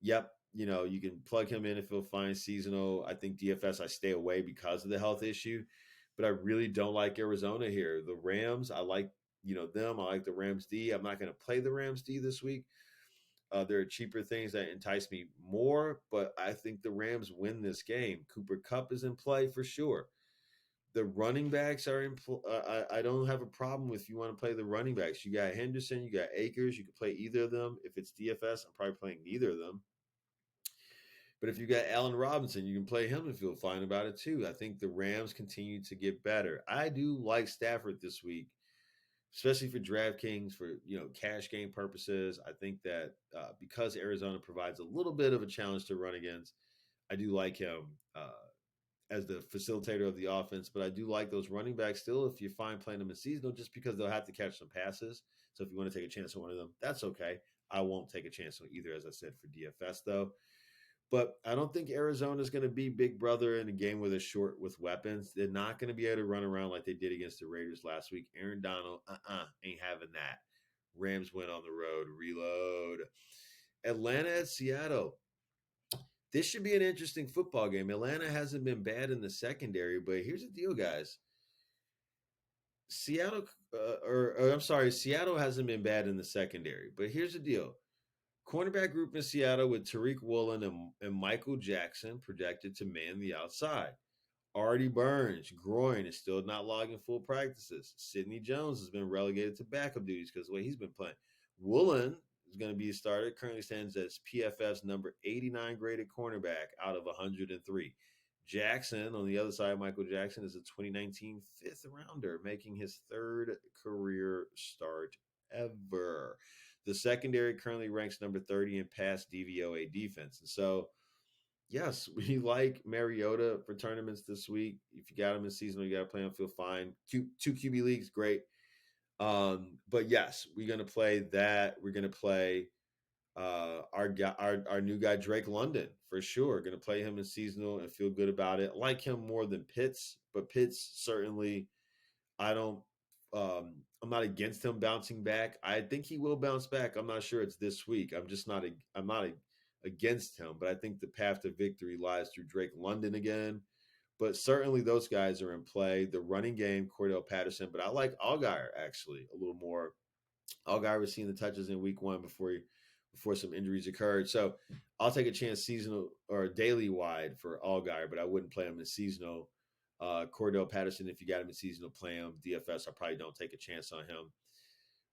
yep, you can plug him in if he'll find seasonal. I think DFS, I stay away because of the health issue. But I really don't like Arizona here. The Rams, I like, them. I like the Rams D. I'm not going to play the Rams D this week. There are cheaper things that entice me more, but I think the Rams win this game. Cooper Kupp is in play for sure. The running backs are in. I don't have a problem if you want to play the running backs. You got Henderson, you got Akers. You can play either of them. If it's DFS, I'm probably playing neither of them. But if you got Allen Robinson, you can play him and feel fine about it too. I think the Rams continue to get better. I do like Stafford this week, especially for DraftKings for cash game purposes. I think that because Arizona provides a little bit of a challenge to run against, I do like him. As the facilitator of the offense, but I do like those running backs still if you find playing them in seasonal, just because they'll have to catch some passes. So if you want to take a chance on one of them, that's okay. I won't take a chance on either, as I said, for DFS though. But I don't think Arizona is going to be Big Brother in a game where they're short with weapons. They're not going to be able to run around like they did against the Raiders last week. Aaron Donald, ain't having that. Rams went on the road. Reload. Atlanta at Seattle. This should be an interesting football game. Atlanta hasn't been bad in the secondary, but here's the deal, guys. Seattle, Seattle hasn't been bad in the secondary, but here's the deal. Cornerback group in Seattle with Tariq Woolen and Michael Jackson projected to man the outside. Artie Burns, groin, is still not logging full practices. Sidney Jones has been relegated to backup duties because of the way he's been playing. Woolen is going to be a starter. Currently stands as PFF's number 89 graded cornerback out of 103. Jackson, on the other side, Michael Jackson, is a 2019 fifth rounder, making his third career start ever. The secondary currently ranks number 30 in pass DVOA defense. And so, yes, we like Mariota for tournaments this week. If you got him in seasonal, you got to play him, feel fine. Two QB leagues, great. But yes, we're gonna play that. We're gonna play our new guy Drake London for sure. Gonna play him in seasonal and feel good about it. I like him more than Pitts, but Pitts certainly I don't. I'm not against him bouncing back. I think he will bounce back. I'm not sure it's this week. I'm not against him, but I think the path to victory lies through Drake London again. But certainly those guys are in play. The running game, Cordell Patterson, but I like Allgaier actually a little more. Allgaier was seeing the touches in week one before some injuries occurred. So I'll take a chance seasonal or daily wide for Allgaier, but I wouldn't play him in seasonal. Cordell Patterson, if you got him in seasonal, play him. DFS, I probably don't take a chance on him.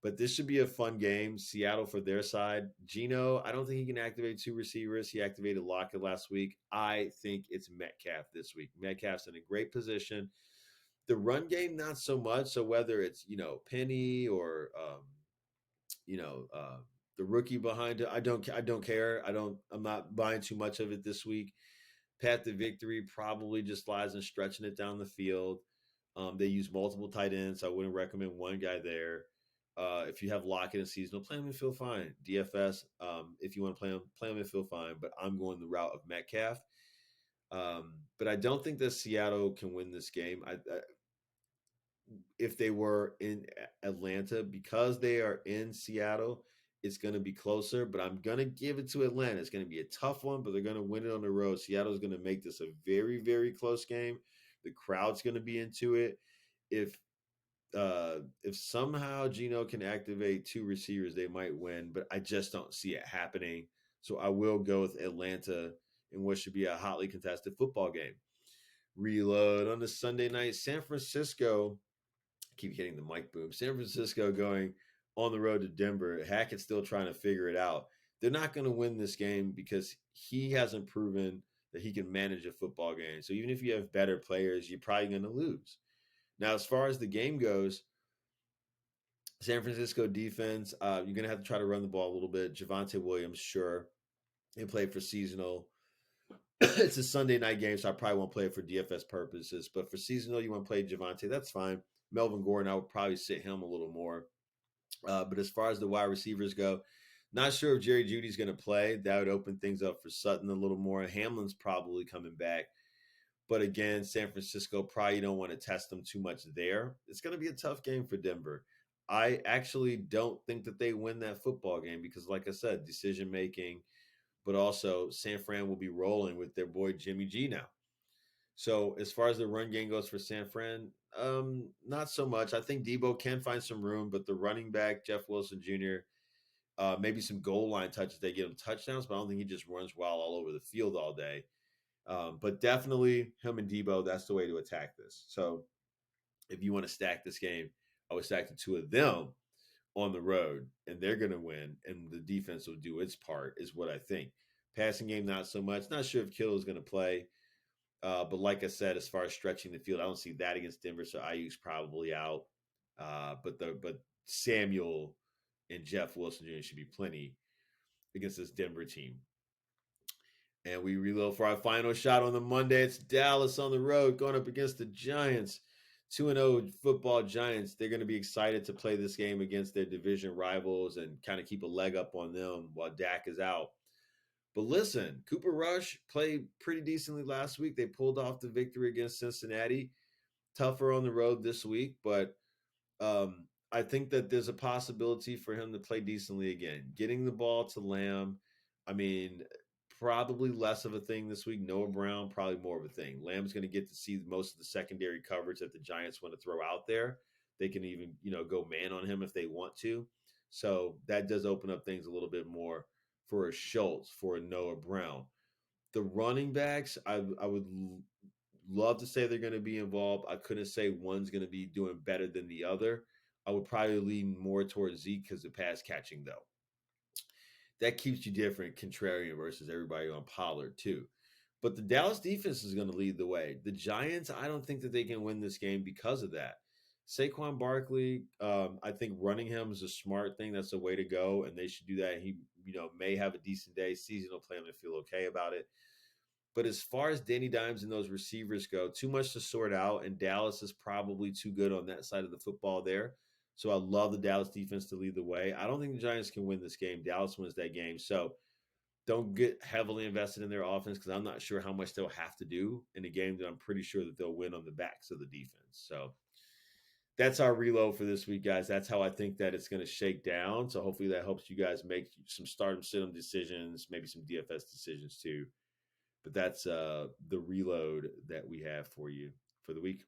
But this should be a fun game. Seattle for their side. Gino, I don't think he can activate two receivers. He activated Lockett last week. I think it's Metcalf this week. Metcalf's in a great position. The run game, not so much. So whether it's Penny or you know the rookie behind it, I don't care. I'm not buying too much of it this week. Path to victory probably just lies in stretching it down the field. They use multiple tight ends. So I wouldn't recommend one guy there. If you have Lockett and seasonal, play him and feel fine. DFS, if you want to play him and feel fine. But I'm going the route of Metcalf. But I don't think that Seattle can win this game. If they were in Atlanta, because they are in Seattle, it's going to be closer. But I'm going to give it to Atlanta. It's going to be a tough one, but they're going to win it on the road. Seattle's going to make this a very, very close game. The crowd's going to be into it. If somehow Gino can activate two receivers, they might win, but I just don't see it happening. So I will go with Atlanta in what should be a hotly contested football game. Reload on the Sunday night. San Francisco, I keep hitting the mic boom. San Francisco going on the road to Denver. Hackett's still trying to figure it out. They're not going to win this game because he hasn't proven that he can manage a football game. So even if you have better players, you're probably going to lose. Now, as far as the game goes, San Francisco defense, you're going to have to try to run the ball a little bit. Javonte Williams, sure. He played for seasonal. It's a Sunday night game, so I probably won't play it for DFS purposes. But for seasonal, you want to play Javonte, that's fine. Melvin Gordon, I would probably sit him a little more. But as far as the wide receivers go, not sure if Jerry Judy's going to play. That would open things up for Sutton a little more. Hamlin's probably coming back. But again, San Francisco probably don't want to test them too much there. It's going to be a tough game for Denver. I actually don't think that they win that football game because, like I said, decision making, but also San Fran will be rolling with their boy Jimmy G now. So as far as the run game goes for San Fran, not so much. I think Debo can find some room, but the running back Jeff Wilson Jr., maybe some goal line touches, they get him touchdowns, but I don't think he just runs wild all over the field all day. But definitely him and Debo, that's the way to attack this. So if you want to stack this game, I would stack the two of them on the road, and they're going to win, and the defense will do its part, is what I think. Passing game, not so much. Not sure if Kittle is going to play. But like I said, as far as stretching the field, I don't see that against Denver, so Ayuk's probably out. But Samuel and Jeff Wilson Jr. should be plenty against this Denver team. And we reload for our final shot on the Monday. It's Dallas on the road going up against the Giants. 2-0 football Giants. They're going to be excited to play this game against their division rivals and kind of keep a leg up on them while Dak is out. But listen, Cooper Rush played pretty decently last week. They pulled off the victory against Cincinnati. Tougher on the road this week, but I think that there's a possibility for him to play decently again. Getting the ball to Lamb, I mean, probably less of a thing this week. Noah Brown, probably more of a thing. Lamb's going to get to see most of the secondary coverage that the Giants want to throw out there. They can even, go man on him if they want to. So that does open up things a little bit more for a Schultz, for a Noah Brown. The running backs, I would love to say they're going to be involved. I couldn't say one's going to be doing better than the other. I would probably lean more towards Zeke because of pass catching, though. That keeps you different, contrarian versus everybody on Pollard, too. But the Dallas defense is going to lead the way. The Giants, I don't think that they can win this game because of that. Saquon Barkley, I think running him is a smart thing. That's the way to go, and they should do that. He, may have a decent day. Season will play him and feel okay about it. But as far as Danny Dimes and those receivers go, too much to sort out, and Dallas is probably too good on that side of the football there. So I love the Dallas defense to lead the way. I don't think the Giants can win this game. Dallas wins that game. So don't get heavily invested in their offense because I'm not sure how much they'll have to do in a game that I'm pretty sure that they'll win on the backs of the defense. So that's our reload for this week, guys. That's how I think that it's going to shake down. So hopefully that helps you guys make some start sit 'em decisions, maybe some DFS decisions too. But that's the reload that we have for you for the week.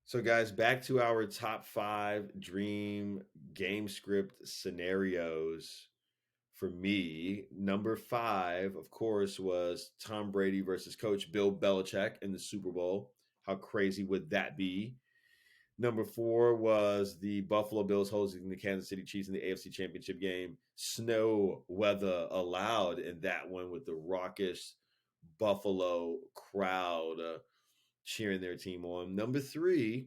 So, guys, back to our top 5 dream game script scenarios For me, number 5, of course, was Tom Brady versus Coach Bill Belichick in the Super Bowl. How crazy would that be? Number 4 was the Buffalo Bills hosting the Kansas City Chiefs in the AFC Championship game. Snow weather allowed in that one with the raucous Buffalo crowd cheering their team on. Number 3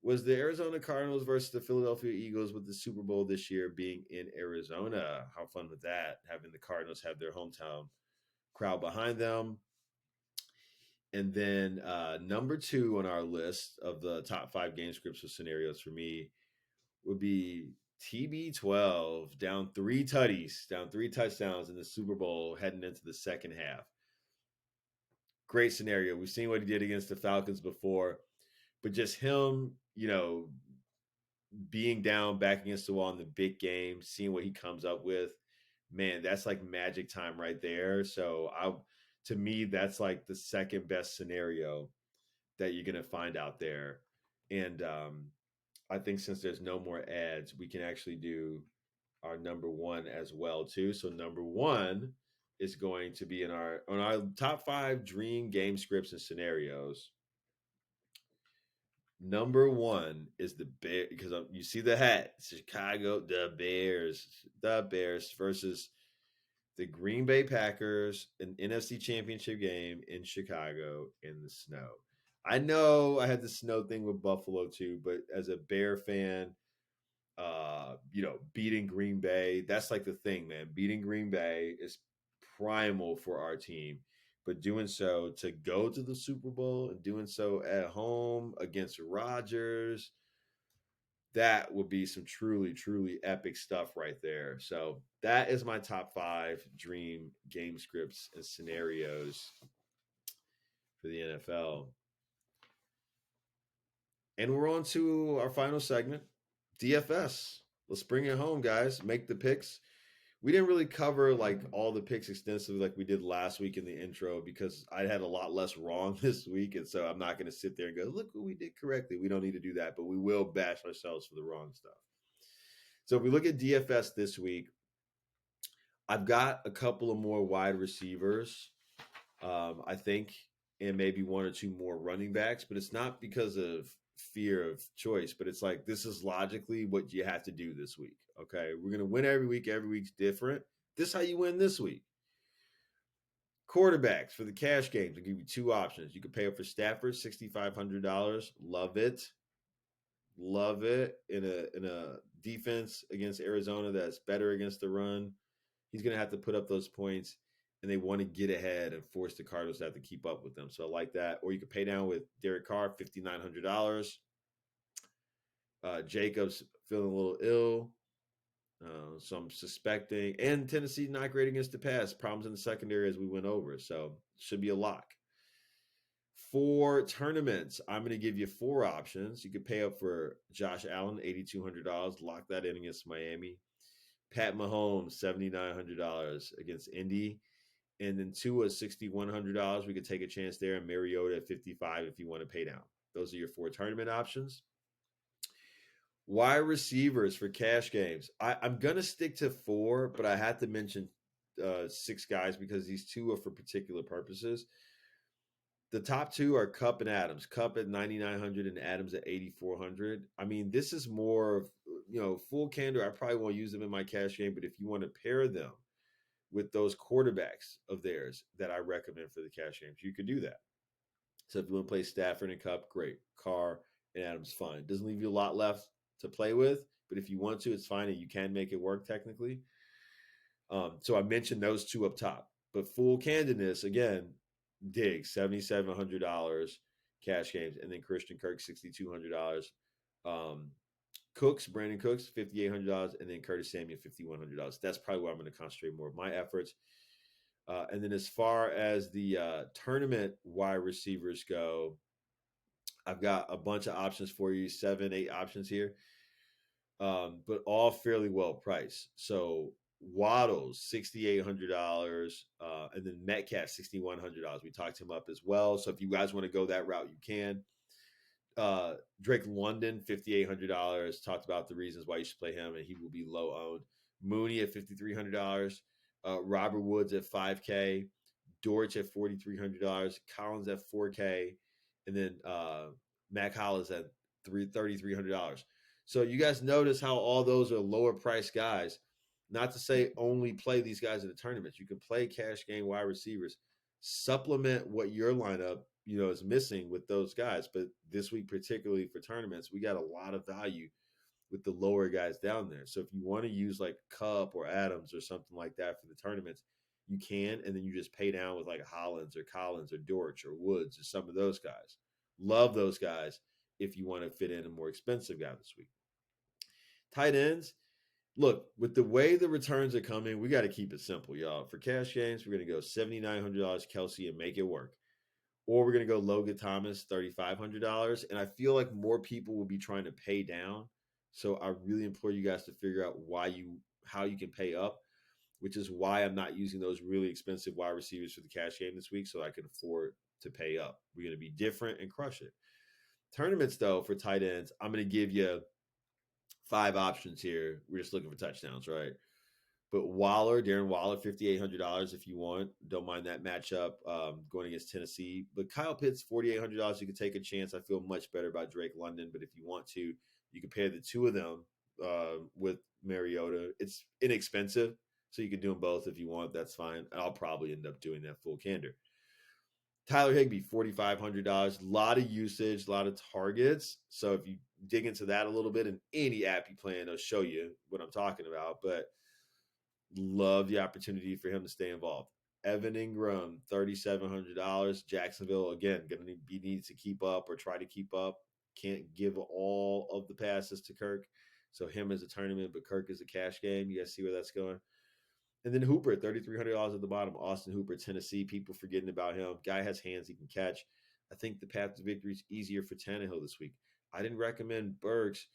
was the Arizona Cardinals versus the Philadelphia Eagles, with the Super Bowl this year being in Arizona. How fun with that, having the Cardinals have their hometown crowd behind them. And then number 2 on our list of the top 5 game scripts or scenarios for me would be TB12, down 3 touchdowns in the Super Bowl heading into the second half. Great scenario. We've seen what he did against the Falcons before, but just him, being down back against the wall in the big game, seeing what he comes up with, man, that's like magic time right there. So to me, that's like the second best scenario that you're going to find out there. And I think since there's no more ads, we can actually do our number 1 as well too. So number 1 is going to be on our top 5 dream game scripts and scenarios. Number 1 is the Bear, because you see the hat, Chicago, the Bears versus the Green Bay Packers, an NFC Championship game in Chicago in the snow. I know I had the snow thing with Buffalo too, but as a Bear fan, beating Green Bay, that's like the thing, man. Beating Green Bay is primal for our team. But doing so to go to the Super Bowl and doing so at home against Rodgers, that would be some truly, truly epic stuff right there. So that is my top 5 dream game scripts and scenarios for the NFL. And we're on to our final segment, DFS. Let's bring it home, guys. Make the picks. We didn't really cover like all the picks extensively like we did last week in the intro, because I had a lot less wrong this week. And so I'm not going to sit there and go, look what we did correctly. We don't need to do that, but we will bash ourselves for the wrong stuff. So if we look at DFS this week, I've got a couple of more wide receivers, I think, and maybe 1 or 2 more running backs, but it's not because of fear of choice, but it's like this is logically what you have to do this week. Okay, we're going to win every week. Every week's different. This is how you win this week. Quarterbacks for the cash games, I'll give you 2 options. You can pay up for Stafford, $6,500. Love it. Love it. In a defense against Arizona that's better against the run, he's going to have to put up those points, and they want to get ahead and force the Cardinals to have to keep up with them. So I like that. Or you could pay down with Derek Carr, $5,900. Jacobs feeling a little ill. So I'm suspecting. And Tennessee not great against the pass. Problems in the secondary as we went over. So should be a lock. For tournaments, I'm going to give you 4 options. You could pay up for Josh Allen, $8,200. Lock that in against Miami. Pat Mahomes, $7,900 against Indy. And then Tua, $6,100. We could take a chance there. And Mariota at $55 if you want to pay down. Those are your 4 tournament options. Wide receivers for cash games. I'm going to stick to 4, but I had to mention 6 guys because these 2 are for particular purposes. The top 2 are Kupp and Adams. Kupp at $9,900 and Adams at $8,400. I mean, this is more of, full candor. I probably won't use them in my cash game, but if you want to pair them with those quarterbacks of theirs that I recommend for the cash games, you could do that. So if you want to play Stafford and Kupp, great. Carr and Adams, fine. Doesn't leave you a lot left to play with, but if you want to, it's fine, and you can make it work technically. So I mentioned those 2 up top. But full candidness, again, Diggs, $7,700 cash games, and then Christian Kirk, $6,200. Brandon Cooks, $5,800, and then Curtis Samuel, $5,100. That's probably where I'm going to concentrate more of my efforts. And then as far as the tournament wide receivers go, I've got a bunch of options for you, 7, 8 options here, but all fairly well priced. So Waddles, $6,800, and then Metcalf, $6,100. We talked him up as well. So if you guys want to go that route, you can. Drake London, $5,800. Talked about the reasons why you should play him, and he will be low owned. Mooney at $5,300, Robert Woods at 5K, Dortch at $4,300, Collins at 4K, and then Mac Hollins at $3,300. So you guys notice how all those are lower price guys. Not to say only play these guys in the tournaments. You can play cash game wide receivers, supplement what your lineup is missing with those guys. But this week, particularly for tournaments, we got a lot of value with the lower guys down there. So if you want to use like Cup or Adams or something like that for the tournaments, you can, and then you just pay down with like Hollins or Collins or Dortch or Woods or some of those guys. Love those guys if you want to fit in a more expensive guy this week. Tight ends, look, with the way the returns are coming, we got to keep it simple, y'all. For cash games, we're going to go $7,900 Kelsey and make it work. Or we're going to go Logan Thomas, $3,500. And I feel like more people will be trying to pay down. So I really implore you guys to figure out how you can pay up, which is why I'm not using those really expensive wide receivers for the cash game this week so I can afford to pay up. We're going to be different and crush it. Tournaments, though, for tight ends, I'm going to give you 5 options here. We're just looking for touchdowns, right? But Darren Waller, $5,800 if you want. Don't mind that matchup going against Tennessee. But Kyle Pitts, $4,800. You could take a chance. I feel much better about Drake London. But if you want to, you can pair the two of them with Mariota. It's inexpensive, so you can do them both if you want. That's fine. I'll probably end up doing that full candor. Tyler Higbee, $4,500. A lot of usage, a lot of targets. So if you dig into that a little bit in any app you play in, it'll show you what I'm talking about. But love the opportunity for him to stay involved. Evan Ingram, $3,700. Jacksonville, again, going to be needs to keep up or try to keep up. Can't give all of the passes to Kirk. So him as a tournament, but Kirk is a cash game. You guys see where that's going? And then Hooper, $3,300 at the bottom. Austin Hooper, Tennessee. People forgetting about him. Guy has hands he can catch. I think the path to victory is easier for Tannehill this week. I didn't recommend Burks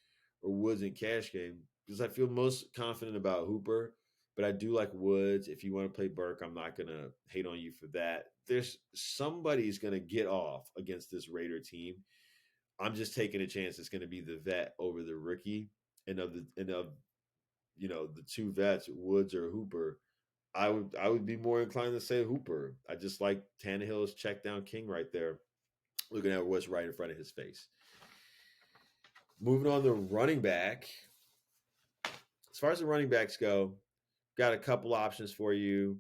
or Woods in cash game because I feel most confident about Hooper, but I do like Woods. If you want to play Burke, I'm not going to hate on you for that. There's somebody's going to get off against this Raider team. I'm just taking a chance it's going to be the vet over the rookie, and of the two vets, Woods or Hooper. I would be more inclined to say Hooper. I just like Tannehill's check down king right there, looking at what's right in front of his face. Moving on to running back. As far as the running backs go, got a couple options for you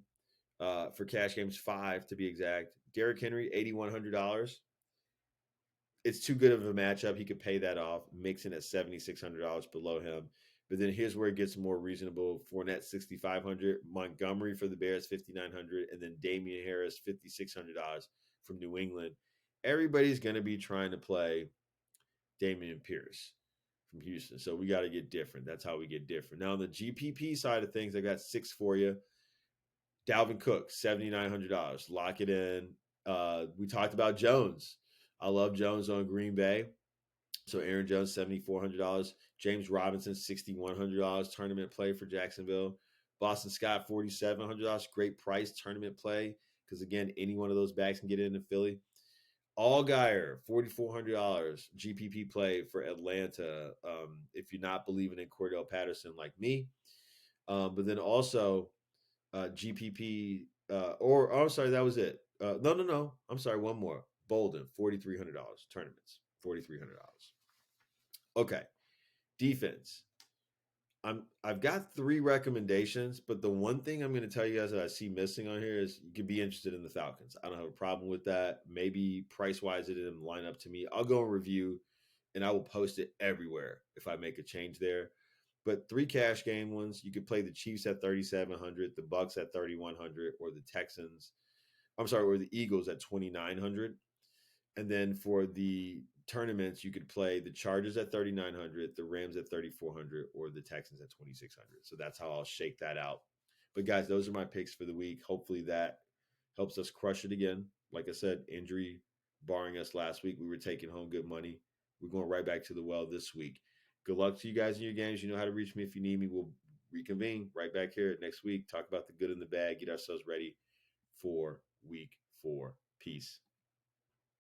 for cash games, 5 to be exact. Derrick Henry, $8,100. It's too good of a matchup. He could pay that off. Mixon at $7,600 below him. But then here's where it gets more reasonable. Fournette, $6,500. Montgomery for the Bears, $5,900. And then Damian Harris, $5,600 from New England. Everybody's going to be trying to play Damian Pierce from Houston. So we got to get different. That's how we get different. Now, on the GPP side of things, I got 6 for you. Dalvin Cook, $7,900. Lock it in. We talked about Jones. I love Jones on Green Bay. So Aaron Jones, $7,400. James Robinson, $6,100 tournament play for Jacksonville. Boston Scott, $4,700. Great price tournament play because, again, any one of those backs can get into Philly. Allgeier, $4,400 GPP play for Atlanta if you're not believing in Cordell Patterson like me. But then also GPP I'm sorry, that was it. No. I'm sorry, one more. Bolden, $4,300 tournaments, $4,300. Okay, defense. I've got 3 recommendations, but the one thing I'm going to tell you guys that I see missing on here is you could be interested in the Falcons. I don't have a problem with that. Maybe price-wise it didn't line up to me. I'll go and review, and I will post it everywhere if I make a change there. But 3 cash game ones, you could play the Chiefs at $3,700, the Bucks at $3,100, or the Eagles at $2,900. And then for the tournaments, you could play the Chargers at $3,900, the Rams at $3,400, or the Texans at $2,600. So that's how I'll shake that out. But guys, those are my picks for the week. Hopefully that helps us crush it again. Like I said, injury barring us last week, we were taking home good money. We're going right back to the well this week. Good luck to you guys in your games. You know how to reach me if you need me. We'll reconvene right back here next week. Talk about the good and the bad. Get ourselves ready for week 4. Peace.